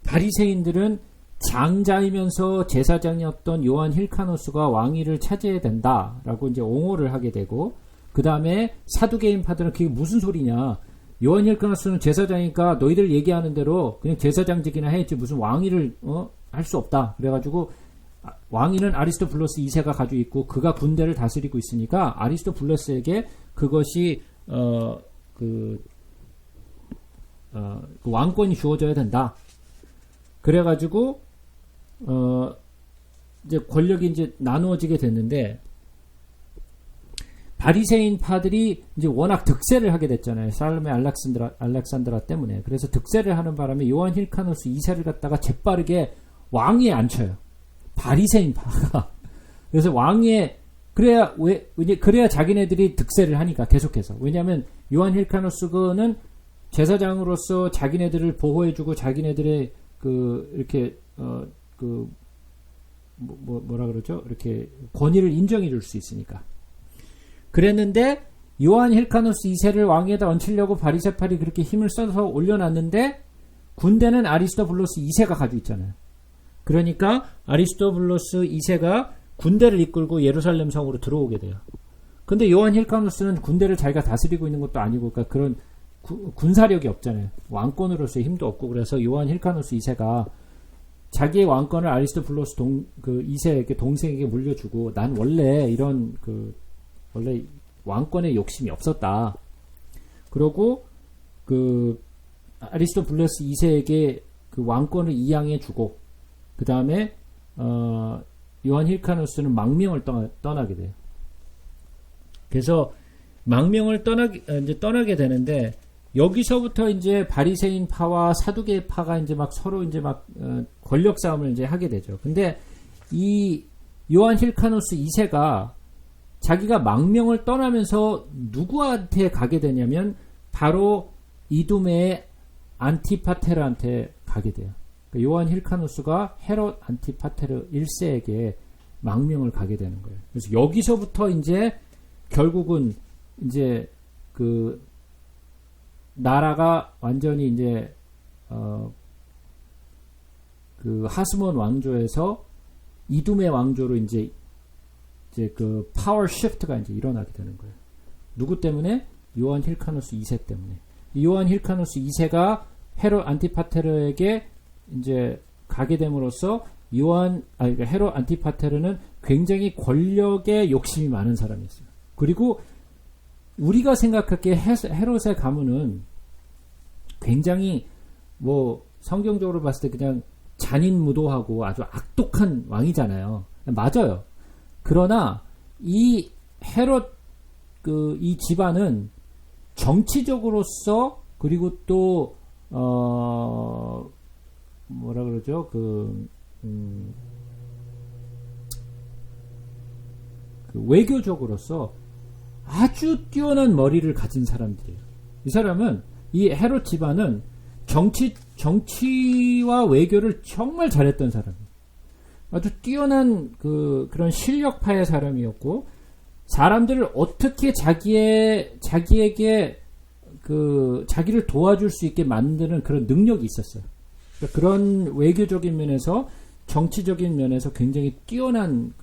바리새인들은 장자이면서 제사장이었던 요한 힐카노스가 왕위를 차지해야 된다라고 이제 옹호를 하게 되고, 그 다음에 사두개인파들은 그게 무슨 소리냐, 요한 힐카노스는 제사장이니까 너희들 얘기하는 대로 그냥 제사장직이나 해야지 무슨 왕위를 할 수 없다. 그래가지고 왕위는 아리스토블로스 2세가 가지고 있고 그가 군대를 다스리고 있으니까 아리스토블로스에게 그것이 그 왕권이 주어져야 된다. 그래가지고 이제 권력이 이제 나누어지게 됐는데 바리새인파들이 이제 워낙 득세를 하게 됐잖아요. 살로메 알렉산드라 때문에. 그래서 득세를 하는 바람에 요한 힐카누스 2세를 갖다가 재빠르게 왕위에 앉혀요. 바리새인파가. 그래서 왕위에 그래야 자기네들이 득세를 하니까 계속해서. 왜냐하면 요한 힐카누스는 제사장으로서 자기네들을 보호해주고 자기네들의 이렇게 뭐라 그러죠? 이렇게 권위를 인정해줄 수 있으니까. 그랬는데 요한 힐카누스 2세를 왕위에다 얹히려고 바리새파리 그렇게 힘을 써서 올려놨는데 군대는 아리스토블로스 2세가 가지고 있잖아요. 그러니까 아리스토블로스 2세가 군대를 이끌고 예루살렘 성으로 들어오게 돼요. 근데 요한 힐카누스는 군대를 자기가 다스리고 있는 것도 아니고 그러니까 그런 군사력이 없잖아요. 왕권으로서의 힘도 없고 그래서 요한 힐카누스 2세가 자기의 왕권을 아리스토블로스 2세에게 동생에게 물려주고 난 원래 이런 원래 왕권에 욕심이 없었다. 그러고 아리스토블로스 2세에게 그 왕권을 이양해주고 그 다음에 요한 힐카누스는 망명을 떠나게 돼요. 그래서 망명을 떠나게 되는데 여기서부터 이제 바리새인파와 사두개파가 이제 막 서로 이제 막 권력 싸움을 이제 하게 되죠. 근데 이 요한 힐카누스 2세가 자기가 망명을 떠나면서 누구한테 가게 되냐면 바로 이두메의 안티파테르한테 가게 돼요. 그러니까 요한 힐카누스가 헤롯 안티파테르 1세에게 망명을 가게 되는 거예요. 그래서 여기서부터 이제 결국은 이제 나라가 완전히 이제 하스몬 왕조에서 이두메 왕조로 이제 그 파워 시프트가 이제 일어나게 되는 거예요. 누구 때문에? 요한 힐카누스 2세 때문에. 요한 힐카누스 2세가 헤롯 안티파테르에게 이제 가게 됨으로써 그러니까 헤롯 안티파테르는 굉장히 권력에 욕심이 많은 사람이었어요. 그리고 우리가 생각하기에 헤롯의 가문은 굉장히 성경적으로 봤을 때 그냥 잔인무도하고 아주 악독한 왕이잖아요. 맞아요. 그러나 이 헤롯 이 집안은 정치적으로서 그리고 또 뭐라 그러죠? 외교적으로서 아주 뛰어난 머리를 가진 사람들이에요. 이 사람은 이 헤롯 집안은 정치와 외교를 정말 잘했던 사람이에요. 아주 뛰어난 그런 실력파의 사람이었고 사람들을 어떻게 자기에게 자기를 도와줄 수 있게 만드는 그런 능력이 있었어요. 그러니까 그런 외교적인 면에서 정치적인 면에서 굉장히 뛰어난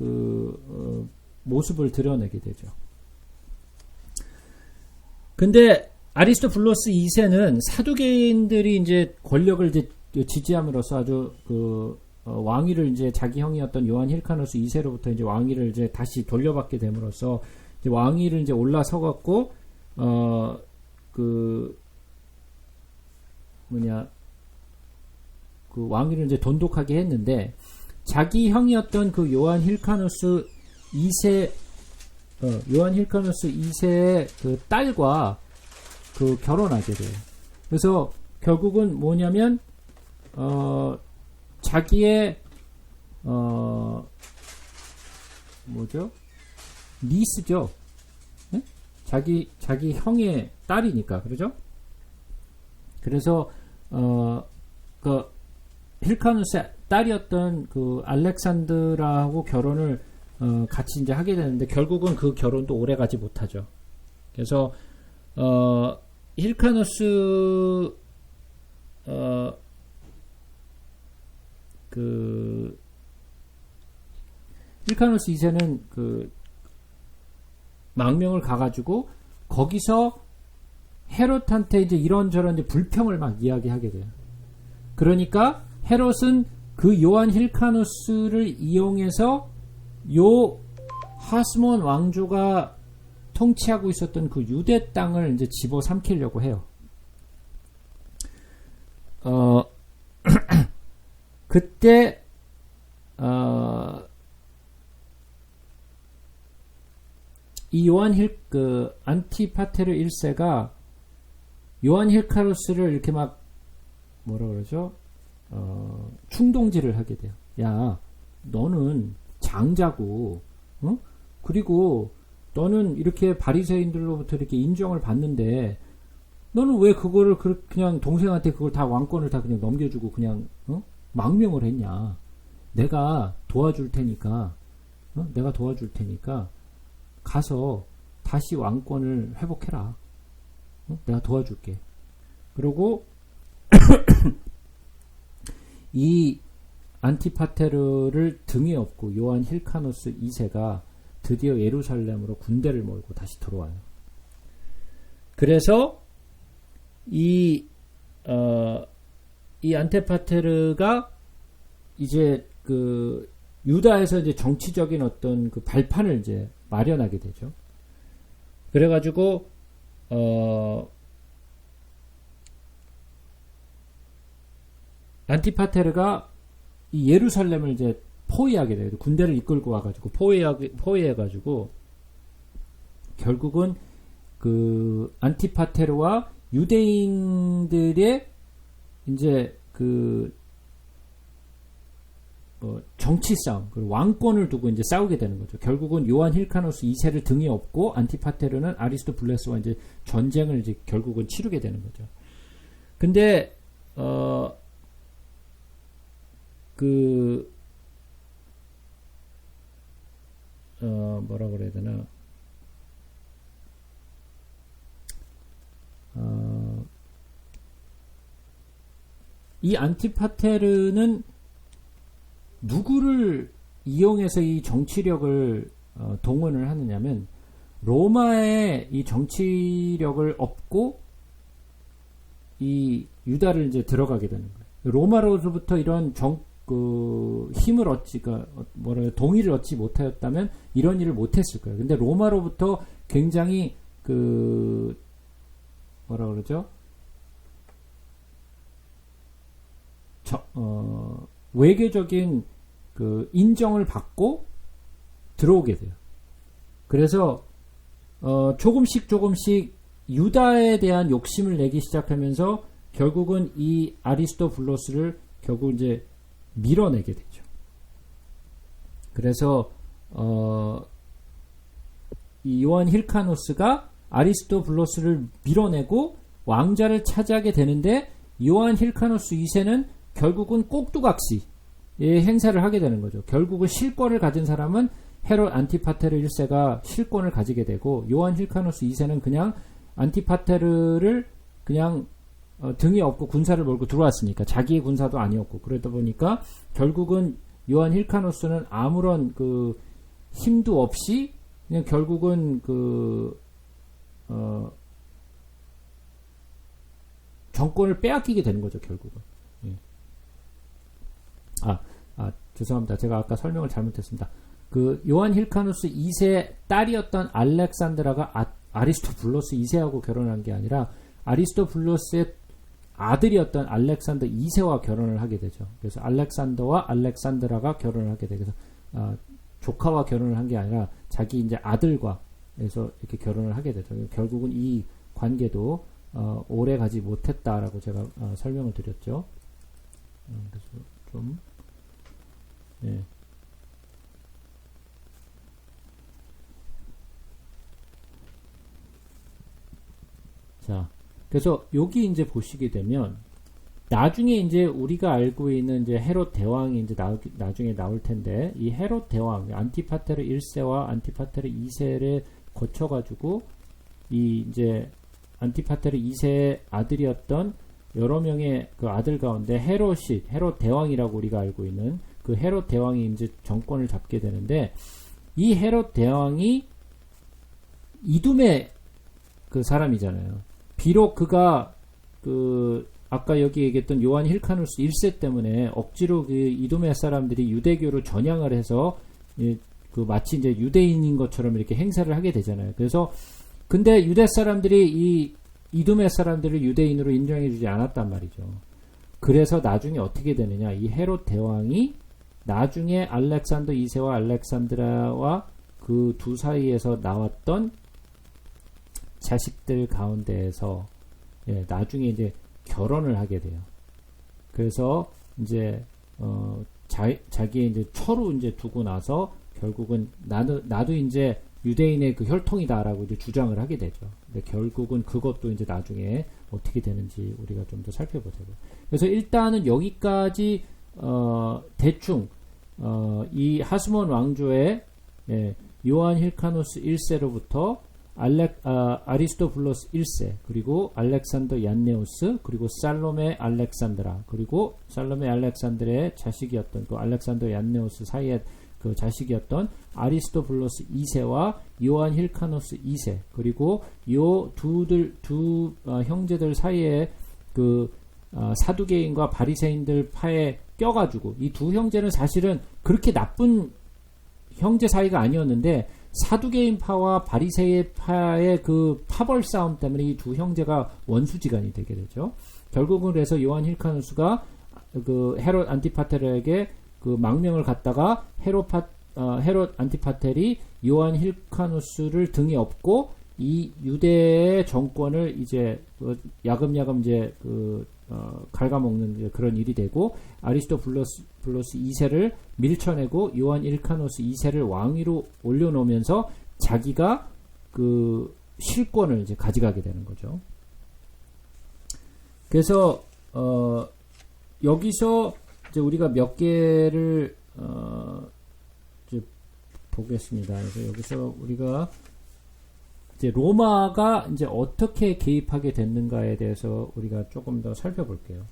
모습을 드러내게 되죠. 근데 아리스토블로스 2세는 사두개인들이 이제 권력을 이제 지지함으로써 아주 왕위를 이제 자기 형이었던 요한 힐카누스 2세로부터 이제 왕위를 이제 다시 돌려받게 됨으로써 이제 왕위를 이제 올라서갖고 왕위를 이제 돈독하게 했는데 자기 형이었던 요한 힐카누스 2세의 딸과 결혼하게 돼요. 그래서 결국은 뭐냐면 자기의 니스죠. 네? 자기 형의 딸이니까 그러죠. 그래서 힐카누스의 딸이었던 알렉산드라하고 결혼을 같이 이제 하게 되는데 결국은 그 결혼도 오래 가지 못하죠. 그래서 힐카누스 힐카누스 2세는 망명을 가가지고 거기서 헤롯한테 이제 이런저런 이제 불평을 막 이야기하게 돼요. 그러니까 헤롯은 그 요한 힐카누스를 이용해서 요 하스몬 왕조가 통치하고 있었던 그 유대 땅을 이제 집어삼키려고 해요. 그때 이 안티파테르 1세가 요한 힐카누스를 이렇게 막 뭐라 그러죠? 충동질을 하게 돼요. 야, 너는 장자고, 어? 그리고 너는 이렇게 바리새인들로부터 이렇게 인정을 받는데, 너는 왜 그거를 그냥 동생한테 그걸 다 왕권을 다 그냥 넘겨주고 그냥 망명을 했냐? 내가 도와줄 테니까, 내가 도와줄 테니까 가서 다시 왕권을 회복해라. 내가 도와줄게. 그리고 이 안티파테르를 등에 업고 요한 힐카누스 2세가 드디어 예루살렘으로 군대를 몰고 다시 들어와요. 그래서 이 안티파테르가 이제 그 유다에서 이제 정치적인 어떤 그 발판을 이제 마련하게 되죠. 그래가지고 안티파테르가 이 예루살렘을 이제 포위하게 돼요. 군대를 이끌고 와가지고 포위해가지고 결국은 그 안티파테르와 유대인들의 이제 그 정치 싸움, 그리고 왕권을 두고 이제 싸우게 되는 거죠. 결국은 요한 힐카누스 2세를 등에 업고 안티파테르는 아리스토블레스와 이제 전쟁을 이제 결국은 치르게 되는 거죠. 근데 뭐라 그래야 되나? 이 안티파테르는 누구를 이용해서 이 정치력을 동원을 하느냐면 로마의 이 정치력을 얻고 이 유다를 이제 들어가게 되는 거예요. 로마로부터 이런 힘을 동의를 얻지 못하였다면 이런 일을 못했을 거예요. 근데 로마로부터 굉장히 뭐라 그러죠? 외교적인 인정을 받고 들어오게 돼요. 그래서 조금씩 유다에 대한 욕심을 내기 시작하면서 결국은 이 아리스토블로스를 결국 이제 밀어내게 되죠. 그래서 이 요한 힐카누스가 아리스토블로스를 밀어내고 왕자를 차지하게 되는데 요한 힐카누스 2세는 결국은 꼭두각시의 행사를 하게 되는 거죠. 결국은 실권을 가진 사람은 헤롯 안티파테르 1세가 실권을 가지게 되고 요한 힐카누스 2세는 그냥 안티파테르를 그냥 등에 업고 군사를 몰고 들어왔으니까 자기의 군사도 아니었고 그러다 보니까 결국은 요한 힐카누스는 아무런 힘도 없이 그냥 결국은 정권을 빼앗기게 되는 거죠. 결국은. 예. 죄송합니다. 제가 아까 설명을 잘못했습니다. 요한 힐카누스 2세 딸이었던 알렉산드라가 아리스토블로스 2세하고 결혼한 게 아니라 아리스토블로스의 아들이었던 알렉산더 2세와 결혼을 하게 되죠. 그래서 알렉산더와 알렉산드라가 결혼을 하게 되고 조카와 결혼을 한 게 아니라 자기 이제 아들과 해서 이렇게 결혼을 하게 되죠. 결국은 이 관계도 오래 가지 못했다라고 제가 설명을 드렸죠. 그래서 좀 예. 자, 그래서 여기 이제 보시게 되면 나중에 이제 우리가 알고 있는 이제 헤롯 대왕이 이제 나중에 나올 텐데 이 헤롯 대왕 안티파테르 1세와 안티파테르 2세를 거쳐가지고 이 이제 안티파테르 2세의 아들이었던 여러 명의 그 아들 가운데 헤롯 대왕이라고 우리가 알고 있는 그 헤롯 대왕이 이제 정권을 잡게 되는데 이 헤롯 대왕이 이둠의 그 사람이잖아요. 비록 그가 아까 여기 얘기했던 요한 힐카누스 1세 때문에 억지로 그 이두메 사람들이 유대교를 전향을 해서 그 마치 이제 유대인인 것처럼 이렇게 행사를 하게 되잖아요. 그래서 근데 유대 사람들이 이 이두메 사람들을 유대인으로 인정해주지 않았단 말이죠. 그래서 나중에 어떻게 되느냐? 이 헤롯 대왕이 나중에 알렉산더 2세와 알렉산드라와 그 두 사이에서 나왔던 자식들 가운데에서 나중에 이제 결혼을 하게 돼요. 그래서 이제 자기의 이제 처로 이제 두고 나서 결국은 나도 이제 유대인의 그 혈통이다라고 이제 주장을 하게 되죠. 근데 결국은 그것도 이제 나중에 어떻게 되는지 우리가 좀 더 살펴보자고요. 그래서 일단은 여기까지 대충 이 하스몬 왕조의 요한 힐카누스 1세로부터 아리스토블로스 1세, 그리고 알렉산더 얀네우스, 그리고 살로메 알렉산드라, 그리고 살로메 알렉산드라의 자식이었던 그 알렉산더 얀네우스 사이에 그 자식이었던 아리스토블로스 2세와 요한 힐카누스 2세, 그리고 요 두 형제들 사이에 그 사두개인과 바리새인들 파에 껴가지고 이 두 형제는 사실은 그렇게 나쁜 형제 사이가 아니었는데 사두개인파와 바리새인파의 그 파벌 싸움 때문에 이 두 형제가 원수지간이 되게 되죠. 결국은 그래서 요한 힐카누스가 그 헤롯 안티파테르에게 그 망명을 갖다가 헤롯 안티파텔이 요한 힐카누스를 등에 업고 이 유대의 정권을 이제 야금야금 이제 갉아먹는 이제 그런 일이 되고, 아리스토블로스 2세를 밀쳐내고 요한 힐카누스 2세를 왕위로 올려놓으면서 자기가 그 실권을 이제 가져가게 되는 거죠. 그래서 여기서 이제 우리가 몇 개를 이제 보겠습니다. 그래서 여기서 우리가 이제 로마가 이제 어떻게 개입하게 됐는가에 대해서 우리가 조금 더 살펴볼게요.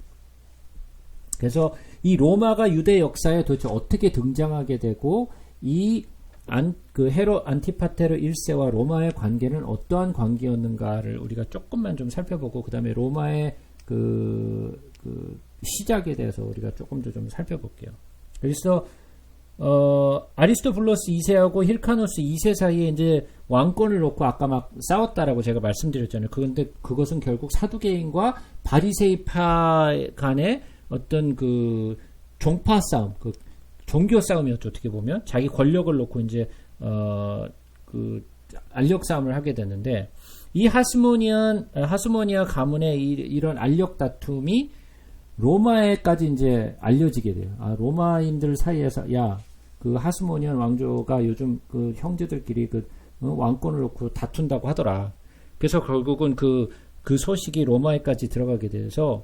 그래서 이 로마가 유대 역사에 도대체 어떻게 등장하게 되고 그 헤롯 안티파테르 1세와 로마의 관계는 어떠한 관계였는가를 우리가 조금만 좀 살펴보고, 그 다음에 로마의 그 시작에 대해서 우리가 조금 더 좀 살펴볼게요. 그래서 아리스토블로스 2세하고 힐카누스 2세 사이에 이제 왕권을 놓고 아까 막 싸웠다라고 제가 말씀드렸잖아요. 그런데 그것은 결국 사두개인과 바리새인파 간의 어떤 그 종파 싸움, 그 종교 싸움이었죠. 어떻게 보면 자기 권력을 놓고 이제 그 알력 싸움을 하게 됐는데, 이 하스모니아 가문의 이런 알력 다툼이 로마에까지 이제 알려지게 돼요. 로마인들 사이에서 그 하스모니안 왕조가 요즘 그 형제들끼리 왕권을 놓고 다툰다고 하더라. 그래서 결국은 그 소식이 로마에까지 들어가게 돼서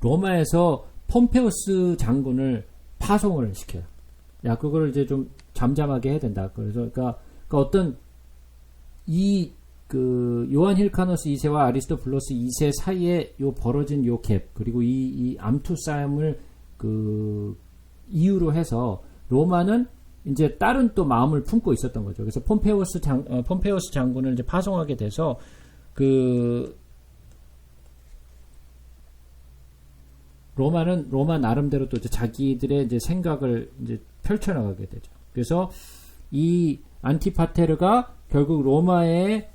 로마에서 폼페우스 장군을 파송을 시켜요. 그거를 이제 좀 잠잠하게 해야 된다. 그러니까 어떤 그 요한 힐카누스 2세와 아리스토블로스 2세 사이에 벌어진 요 갭, 그리고 이 암투 싸움을 그 이유로 해서 로마는 이제 다른 또 마음을 품고 있었던 거죠. 그래서 폼페우스 장군을 이제 파송하게 돼서 로마 나름대로 또 이제 자기들의 이제 생각을 이제 펼쳐나가게 되죠. 그래서 이 안티파테르가 결국 로마의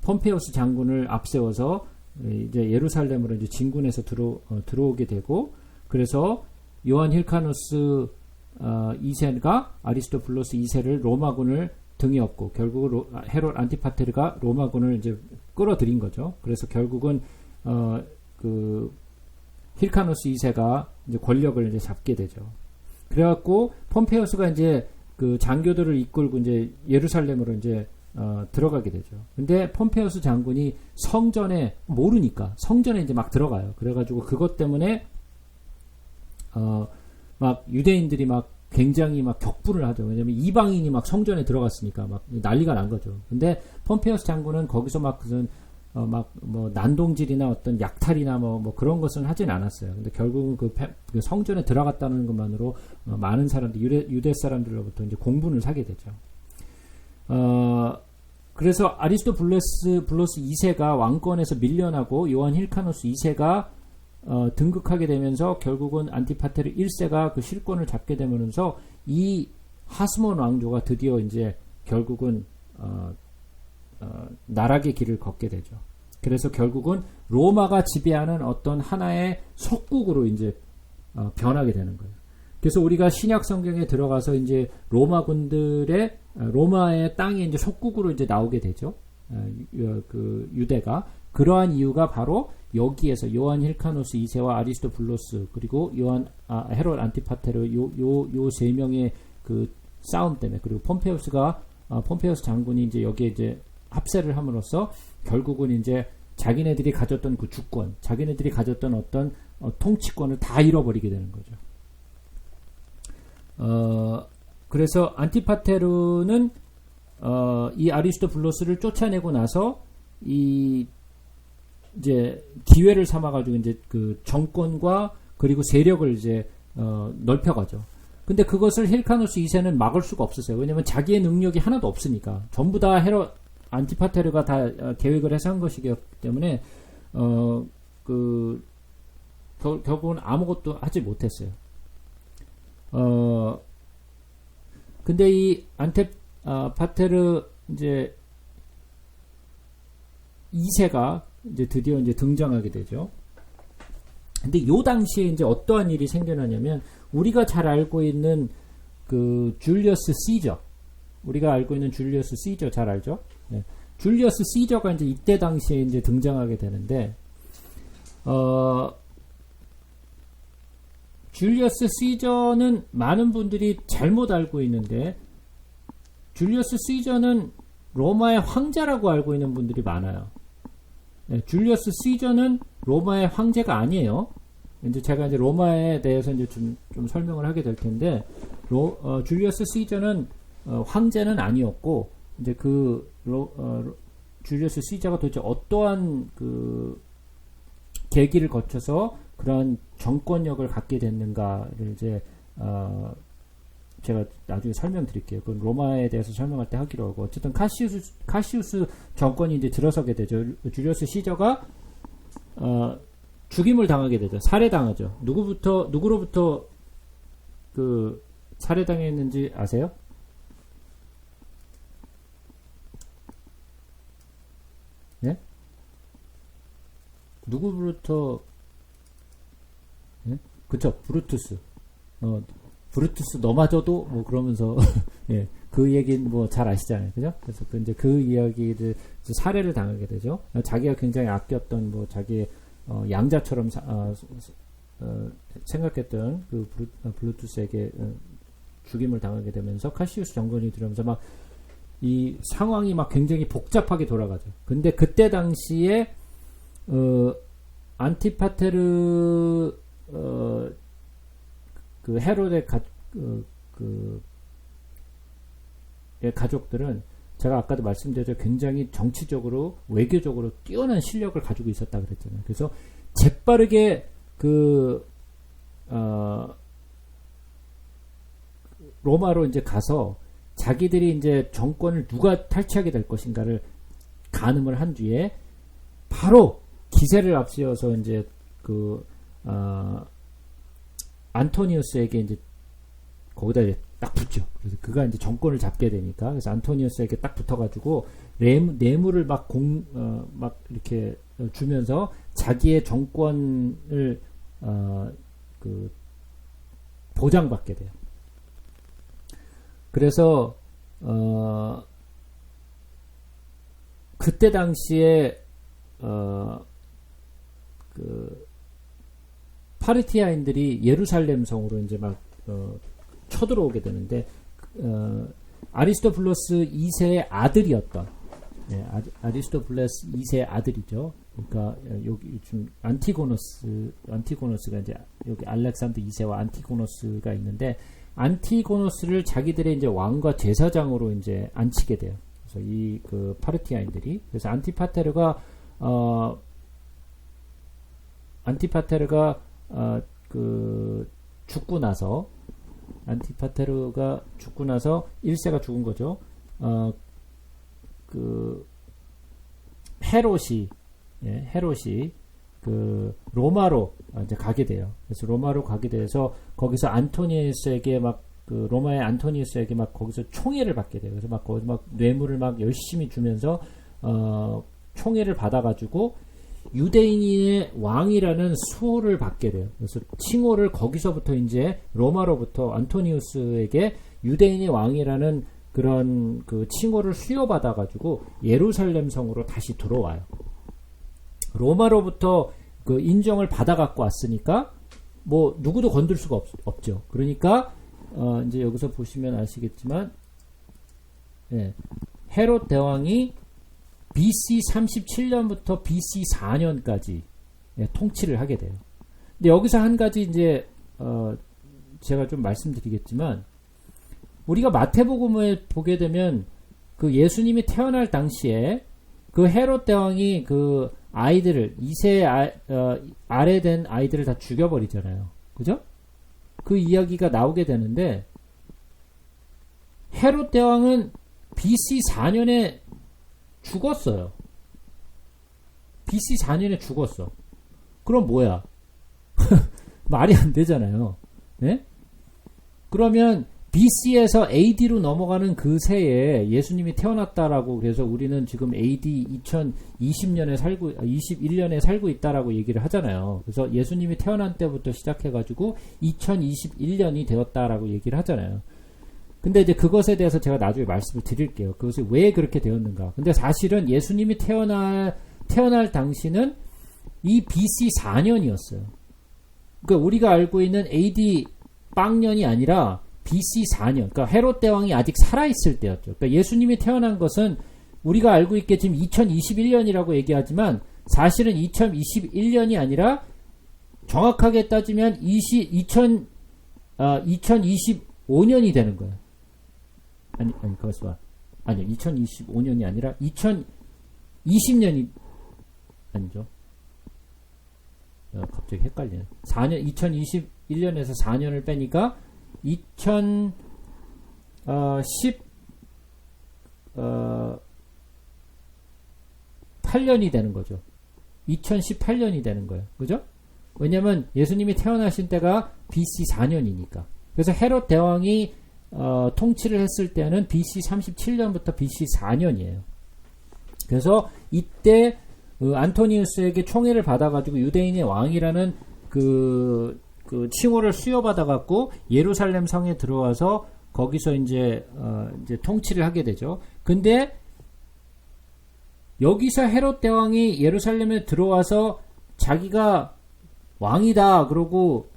폼페우스 장군을 앞세워서 이제 예루살렘으로 이제 진군해서 들어오게 되고, 그래서 요한 힐카누스 2세가 아리스토블로스 2세를 로마군을 등에 업고 결국 헤롯 안티파테르가 로마군을 이제 끌어들인 거죠. 그래서 결국은 그 힐카누스 2세가 이제 권력을 이제 잡게 되죠. 그래갖고 폼페우스가 이제 그 장교들을 이끌고 이제 예루살렘으로 이제 들어가게 되죠. 근데 폼페우스 장군이 모르니까 성전에 이제 막 들어가요. 그래가지고 그것 때문에 막 유대인들이 막 굉장히 막 격분을 하죠. 왜냐면 이방인이 막 성전에 들어갔으니까 막 난리가 난 거죠. 근데 폼페우스 장군은 거기서 막 뭐 난동질이나 어떤 약탈이나 뭐 그런 것은 하진 않았어요. 근데 결국은 그 성전에 들어갔다는 것만으로 많은 사람들, 유대 사람들로부터 이제 공분을 사게 되죠. 그래서 아리스토블루스 2세가 왕권에서 밀려나고 요한 힐카노스 2세가 등극하게 되면서 결국은 안티파테르 1세가 그 실권을 잡게 되면서 이 하스몬 왕조가 드디어 이제 결국은 나락의 길을 걷게 되죠. 그래서 결국은 로마가 지배하는 어떤 하나의 속국으로 이제 변하게 되는 거예요. 그래서 우리가 신약 성경에 들어가서 이제 로마군들의 로마의 땅이 이제 속국으로 이제 나오게 되죠. 그 유대가 그러한 이유가 바로 여기에서 요한 힐카노스 2세와 아리스토블루스 그리고 헤롯 안티파테르 요 세 명의 그 싸움 때문에 그리고 폼페우스 장군이 이제 여기에 이제 합세를 함으로써 결국은 이제 자기네들이 가졌던 그 주권, 자기네들이 가졌던 어떤 통치권을 다 잃어버리게 되는 거죠. 그래서 안티파테르는 이 아리스토블루스를 쫓아내고 나서 이 이제 기회를 삼아가지고 이제 그 정권과 그리고 세력을 이제 넓혀가죠. 근데 그것을 힐카노스 2세는 막을 수가 없었어요. 왜냐면 자기의 능력이 하나도 없으니까 전부 다 안티파테르가 다 계획을 해서 한 것이기 때문에 결국은 아무것도 하지 못했어요. 근데 이 안티파테르 이제 2세가 이제 드디어 이제 등장하게 되죠. 근데 요 당시에 이제 어떠한 일이 생겨나냐면 우리가 잘 알고 있는 그 줄리어스 시저, 우리가 알고 있는 줄리어스 시저 잘 알죠? 네. 줄리어스 시저가 이제 이때 당시에 이제 등장하게 되는데 줄리어스 시저는 많은 분들이 잘못 알고 있는데 줄리어스 시저는 로마의 황제라고 알고 있는 분들이 많아요. 네, 줄리어스 시저는 로마의 황제가 아니에요. 이제 제가 이제 로마에 대해서 이제 좀 설명을 하게 될 텐데, 줄리어스 시저는 황제는 아니었고, 이제 줄리어스 시저가 도대체 어떠한 그 계기를 거쳐서 그러한 정권력을 갖게 됐는가를 이제 제가 나중에 설명드릴게요. 그건 로마에 대해서 설명할 때 하기로 하고 어쨌든 카시우스 정권이 이제 들어서게 되죠. 줄리어스 시저가 죽임을 당하게 되죠. 살해당하죠. 누구로부터 그 살해당했는지 아세요? 네? 누구로부터? 네? 그쵸, 브루투스. 브루투스 너마저도 뭐 그러면서 예, 그 얘기는 뭐 잘 아시잖아요, 그죠? 그래서 이제 그 이야기를 살해를 당하게 되죠. 자기가 굉장히 아꼈던 뭐 자기의 양자처럼 생각했던 그 브루투스에게 죽임을 당하게 되면서 카시우스 정권이 들어오면서 막 이 상황이 막 굉장히 복잡하게 돌아가죠. 근데 그때 당시에 안티파테르 그 헤롯의 가족들은 제가 아까도 말씀드렸죠. 굉장히 정치적으로 외교적으로 뛰어난 실력을 가지고 있었다 그랬잖아요. 그래서 재빠르게 로마로 이제 가서 자기들이 이제 정권을 누가 탈취하게 될 것인가를 가늠을 한 뒤에 바로 기세를 앞세워서 이제 안토니우스에게 이제 거기다 이제 딱 붙죠. 그래서 그가 이제 정권을 잡게 되니까 그래서 안토니우스에게 딱 붙어가지고 뇌물을 막 이렇게 주면서 자기의 정권을 보장받게 돼요. 그래서 그때 당시에 파르티아인들이 예루살렘 성으로 이제 막 쳐들어오게 되는데 아리스토블루스 2세의 아들이었던 아리스토블루스 2세의 아들이죠. 그러니까 여기 지금 안티고노스가 이제 여기 알렉산더 2세와 안티고노스가 있는데 안티고노스를 자기들의 이제 왕과 제사장으로 이제 앉히게 돼요. 그래서 이 그 파르티아인들이 그래서 안티파테르가 죽고 나서 1세가 죽은 거죠. 헤롯이 그 로마로 이제 가게 돼요. 그래서 로마로 가게 돼서 거기서 안토니우스에게 막 그 로마의 안토니우스에게 막 거기서 총애를 받게 돼요. 그래서 막 거기서 막 뇌물을 막 열심히 주면서 총애를 받아가지고 유대인의 왕이라는 수호를 받게 돼요. 그래서 칭호를 거기서부터 이제 로마로부터 안토니우스에게 유대인의 왕이라는 그런 그 칭호를 수여받아가지고 예루살렘 성으로 다시 들어와요. 로마로부터 그 인정을 받아갖고 왔으니까 뭐 누구도 건들 수가 없죠. 그러니까 이제 여기서 보시면 아시겠지만 헤롯 대왕이 BC 37년부터 BC 4년까지 통치를 하게 돼요. 근데 여기서 한 가지 이제 제가 좀 말씀드리겠지만 우리가 마태복음을 보게 되면 그 예수님이 태어날 당시에 그 헤롯 대왕이 그 아이들을 2세 아래 된 아이들을 다 죽여버리잖아요. 그죠? 그 이야기가 나오게 되는데 헤롯 대왕은 BC 4년에 죽었어요. BC 4년에 죽었어. 그럼 뭐야? 말이 안 되잖아요. 네? 그러면 BC에서 AD로 넘어가는 그 새에 예수님이 태어났다라고 그래서 우리는 지금 AD 21년에 살고 있다라고 얘기를 하잖아요. 그래서 예수님이 태어난 때부터 시작해가지고 2021년이 되었다라고 얘기를 하잖아요. 근데 이제 그것에 대해서 제가 나중에 말씀을 드릴게요. 그것이 왜 그렇게 되었는가. 근데 사실은 예수님이 태어날 당시는 이 BC 4년이었어요. 그러니까 우리가 알고 있는 AD 빵년이 아니라 BC 4년, 그러니까 헤롯 대왕이 아직 살아있을 때였죠. 그러니까 예수님이 태어난 것은 우리가 알고 있게 지금 2021년이라고 얘기하지만 사실은 2021년이 아니라 정확하게 따지면 2025년이 되는 거예요. 아니, 그것이 봐. 아니요, 2025년이 아니라 2020년이 아니죠. 갑자기 헷갈리네. 2021년에서 4년을 빼니까 2018년이 되는 거죠. 2018년이 되는 거예요. 그죠? 왜냐면 예수님이 태어나신 때가 BC 4년이니까. 그래서 헤롯 대왕이 통치를 했을 때는 BC 37년부터 BC 4년이에요. 그래서 이때 안토니우스에게 총애를 받아가지고 유대인의 왕이라는 그 칭호를 수여받아갖고 예루살렘 성에 들어와서 거기서 이제 통치를 하게 되죠. 근데 여기서 헤롯 대왕이 예루살렘에 들어와서 자기가 왕이다 그러고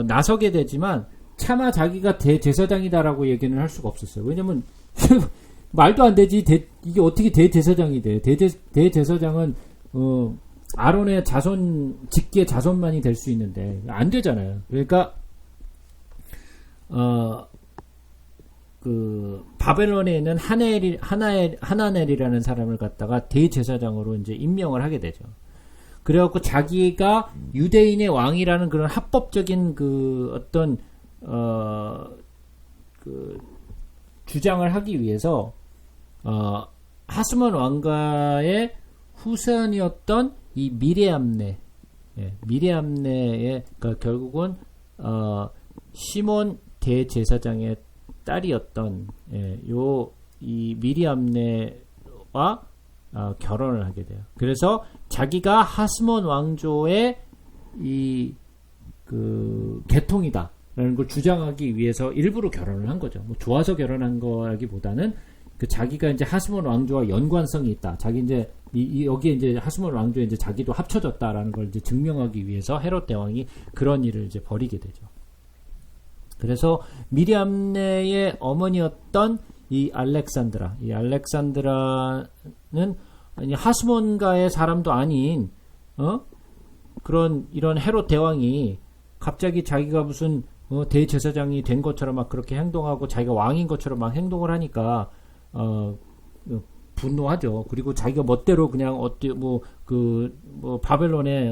나서게 되지만 차마 자기가 대제사장이다라고 얘기는 할 수가 없었어요. 왜냐면 말도 안 되지. 이게 어떻게 대제사장이 돼? 대제사장은 아론의 직계 자손만이 될 수 있는데 안 되잖아요. 그러니까 그 바벨론에 있는 하나넬이라는 사람을 갖다가 대제사장으로 이제 임명을 하게 되죠. 그래갖고 자기가 유대인의 왕이라는 그런 합법적인 그 어떤 그 주장을 하기 위해서 하스몬 왕가의 후손이었던 이 미레암네의 그러니까 결국은 시몬 대제사장의 딸이었던 이 미리암네와 결혼을 하게 돼요. 그래서 자기가 하스몬 왕조의 그 계통이다라는 걸 주장하기 위해서 일부러 결혼을 한 거죠. 뭐 좋아서 결혼한 거라기보다는 그 자기가 이제 하스몬 왕조와 연관성이 있다. 자기 이제 여기에 이제 하스몬 왕조에 이제 자기도 합쳐졌다라는 걸 이제 증명하기 위해서 헤롯 대왕이 그런 일을 이제 벌이게 되죠. 그래서 미리암네의 어머니였던 이 알렉산드라는 하스몬가의 사람도 아닌 이런 헤롯 대왕이 갑자기 자기가 무슨 대제사장이 된 것처럼 막 그렇게 행동하고 자기가 왕인 것처럼 막 행동을 하니까 분노하죠. 그리고 자기가 멋대로 그냥 바벨론에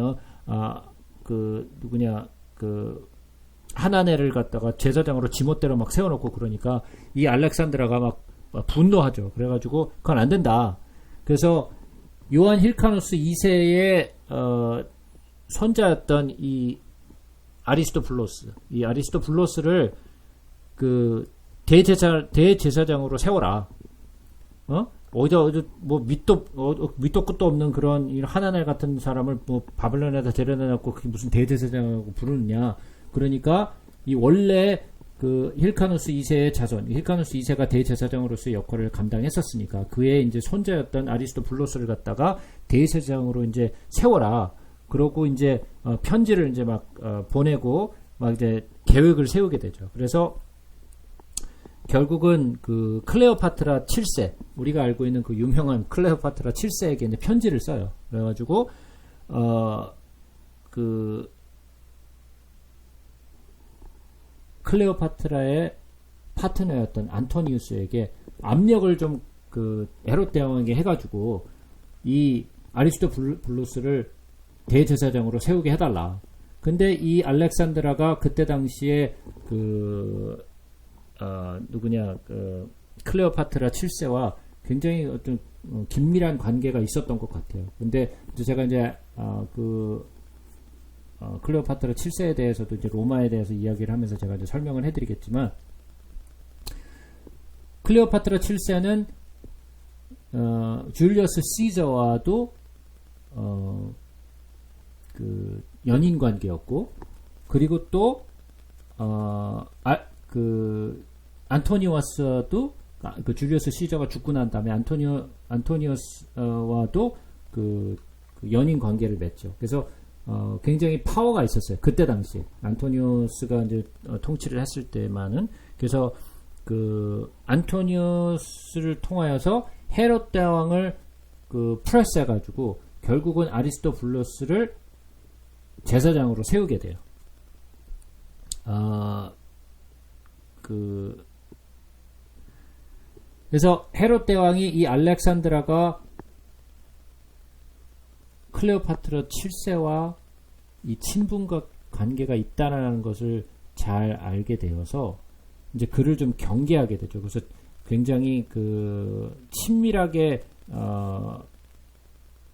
하나넬을 갖다가 제사장으로 지멋대로 막 세워놓고 그러니까 이 알렉산드라가 막 분노하죠. 그래가지고 그건 안 된다. 그래서 요한 힐카누스 2세의 손자였던 이 아리스토블로스, 이 아리스토블로스를 그 대제사장으로 세워라. 어디다 뭐 밑도 끝도 없는 그런 하나날 같은 사람을 뭐 바벨론에다 데려다 놓고 그게 무슨 대제사장이라고 부르느냐. 그러니까 이 원래 그 힐카누스 2세의 자손, 힐카누스 2세가 대제사장으로서의 역할을 감당했었으니까 그의 이제 손자였던 아리스토블로스를 갖다가 대제사장으로 이제 세워라. 그러고 이제 편지를 이제 막 보내고 막 이제 계획을 세우게 되죠. 그래서 결국은 그 클레오파트라 7세, 우리가 알고 있는 그 유명한 클레오파트라 7세에게 이제 편지를 써요. 그래가지고 그 클레오파트라의 파트너였던 안토니우스에게 압력을 좀 그 헤롯 대왕에게 해가지고 이 아리스토블루스를 대제사장으로 세우게 해달라. 근데 이 알렉산드라가 그때 당시에 그 누구냐 그 클레오파트라 7세와 굉장히 어떤 긴밀한 관계가 있었던 것 같아요. 근데 제가 이제 클레오파트라 7세에 대해서도 이제 로마에 대해서 이야기를 하면서 제가 이제 설명을 해드리겠지만, 클레오파트라 7세는 줄리어스 시저와도 그 연인 관계였고, 그리고 또 그 안토니우스도 그 줄리어스 시저가 죽고 난 다음에 안토니우스와도 그 연인 관계를 맺죠. 그래서 굉장히 파워가 있었어요. 그때 당시에 안토니우스가 이제 통치를 했을 때만은. 그래서 그 안토니우스를 통하여서 헤롯 대왕을 그 프레스해가지고 결국은 아리스토블루스를 제사장으로 세우게 돼요. 그래서 헤롯 대왕이 이 알렉산드라가 클레오파트라 7세와 이 친분과 관계가 있다라는 것을 잘 알게 되어서 이제 그를 좀 경계하게 되죠. 그래서 굉장히 그 친밀하게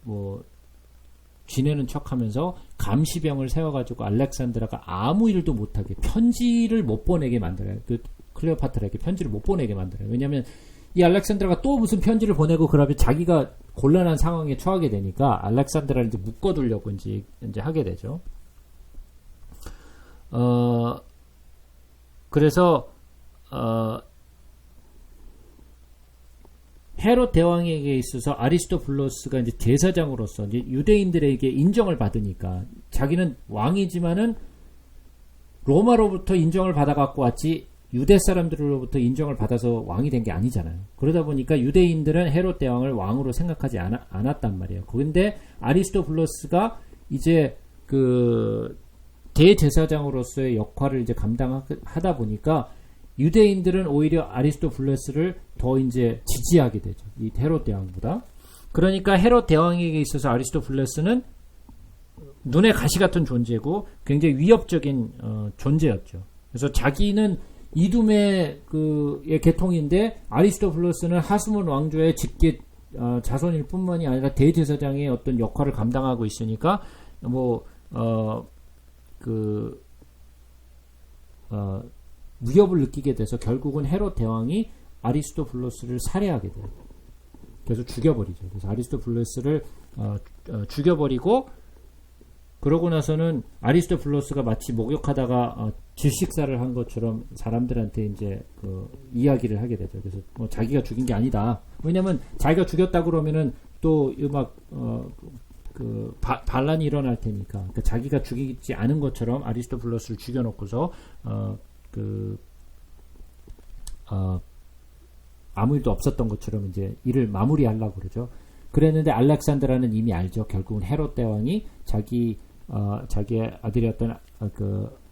뭐 지내는 척하면서 감시병을 세워가지고 알렉산드라가 아무 일도 못하게 편지를 못 보내게 만들어요. 그 클레오파트라에게 편지를 못 보내게 만들어요. 왜냐하면 이 알렉산드라가 또 무슨 편지를 보내고 그러면 자기가 곤란한 상황에 처하게 되니까 알렉산드라를 이제 묶어두려고 이제 하게 되죠. 그래서 헤롯 대왕에게 있어서 아리스토블로스가 이제 제사장으로서 이제 유대인들에게 인정을 받으니까, 자기는 왕이지만은 로마로부터 인정을 받아갖고 왔지 유대 사람들로부터 인정을 받아서 왕이 된 게 아니잖아요. 그러다 보니까 유대인들은 헤롯 대왕을 왕으로 생각하지 않았단 말이에요. 그런데 아리스토블로스가 이제 그 대제사장으로서의 역할을 이제 감당하다 보니까 유대인들은 오히려 아리스토블루스를 더 이제 지지하게 되죠. 이 헤롯 대왕보다. 그러니까 헤롯 대왕에게 있어서 아리스토블루스는 눈에 가시 같은 존재고 굉장히 위협적인 존재였죠. 그래서 자기는 이둠의 의 계통인데 아리스토블루스는 하스몬 왕조의 직계 자손일 뿐만이 아니라 대제사장의 어떤 역할을 감당하고 있으니까 위협을 느끼게 돼서 결국은 헤롯 대왕이 아리스토블루스를 살해하게 돼요. 그래서 죽여버리죠. 그래서 아리스토블루스를 죽여버리고, 그러고 나서는 아리스토블루스가 마치 목욕하다가 질식사를 한 것처럼 사람들한테 이제 이야기를 하게 되죠. 그래서 자기가 죽인 게 아니다. 왜냐면 자기가 죽였다 그러면은 또 막 반란이 일어날 테니까. 그러니까 자기가 죽이지 않은 것처럼 아리스토블루스를 죽여놓고서 아무 일도 없었던 것처럼 이제 일을 마무리하려고 그러죠. 그랬는데 알렉산드라는 이미 알죠. 결국은 헤롯 대왕이 자기의 아들이었던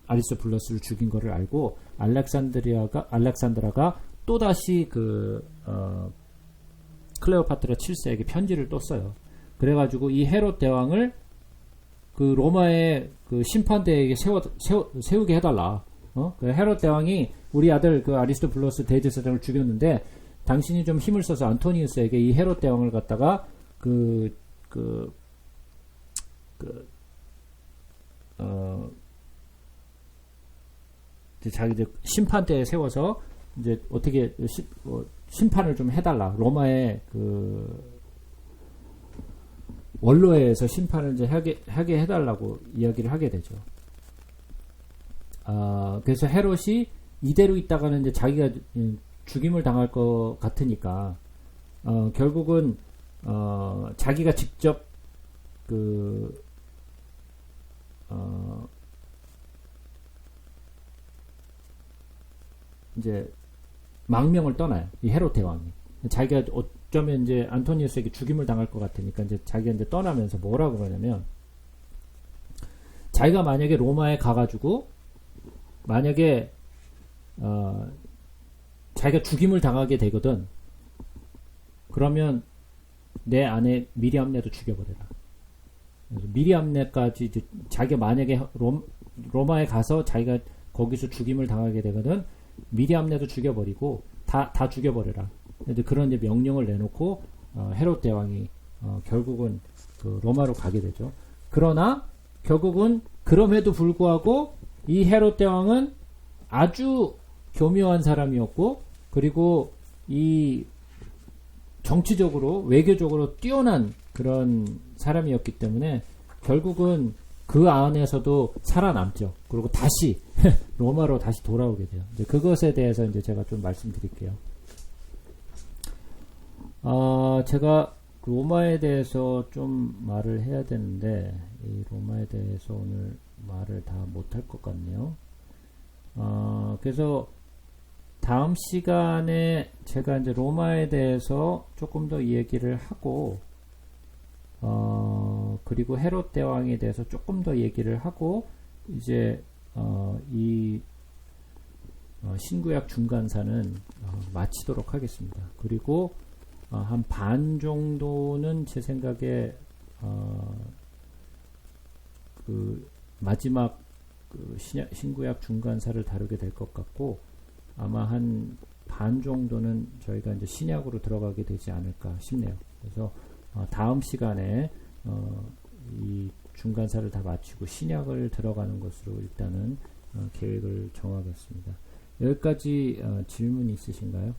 아리스토블루스를 죽인 거를 알고 알렉산드라가 또다시 클레오파트라 7세에게 편지를 또 써요. 그래가지고 이 헤롯 대왕을 그 로마의 그 심판대에게 세우게 해달라. 헤롯 대왕이 우리 아들 그 아리스토블루스 대제사장을 죽였는데 당신이 좀 힘을 써서 안토니우스에게 이 헤롯 대왕을 갖다가 자기 이제 심판대에 세워서 이제 어떻게 심판을 좀 해달라. 로마의 원로에서 심판을 이제 하게 해달라고 이야기를 하게 되죠. 그래서 헤롯이 이대로 있다가는 이제 자기가 죽임을 당할 것 같으니까 결국은 자기가 직접 이제 망명을 떠나요. 이 헤롯 대왕이. 자기가 어쩌면 이제 안토니우스에게 죽임을 당할 것 같으니까 이제 자기가 이제 떠나면서 뭐라고 그러냐면, 자기가 만약에 로마에 가가지고 만약에 자기가 죽임을 당하게 되거든. 그러면 내 아내 미리암네도 죽여버려라. 미리암네까지 이제 자기가 만약에 로마에 가서 자기가 거기서 죽임을 당하게 되거든. 미리암네도 죽여버리고 다 죽여버려라. 그런 이제 명령을 내놓고 헤롯 대왕이 결국은 로마로 가게 되죠. 그러나 결국은 그럼에도 불구하고 이 헤롯 대왕은 아주 교묘한 사람이었고, 그리고 이 정치적으로 외교적으로 뛰어난 그런 사람이었기 때문에 결국은 그 안에서도 살아남죠. 그리고 다시 로마로 다시 돌아오게 돼요. 이제 그것에 대해서 이제 제가 좀 말씀드릴게요. 제가 로마에 대해서 좀 말을 해야 되는데 이 로마에 대해서 오늘 말을 다 못할 것 같네요. 그래서 다음 시간에 제가 이제 로마에 대해서 조금 더 얘기를 하고, 그리고 헤롯 대왕에 대해서 조금 더 얘기를 하고, 이제 이 신구약 중간사는 마치도록 하겠습니다. 그리고 한 반 정도는 제 생각에 마지막 신구약 중간사를 다루게 될 것 같고, 아마 한 반 정도는 저희가 이제 신약으로 들어가게 되지 않을까 싶네요. 그래서 다음 시간에 이 중간사를 다 마치고 신약을 들어가는 것으로 일단은 계획을 정하겠습니다. 여기까지 질문이 있으신가요?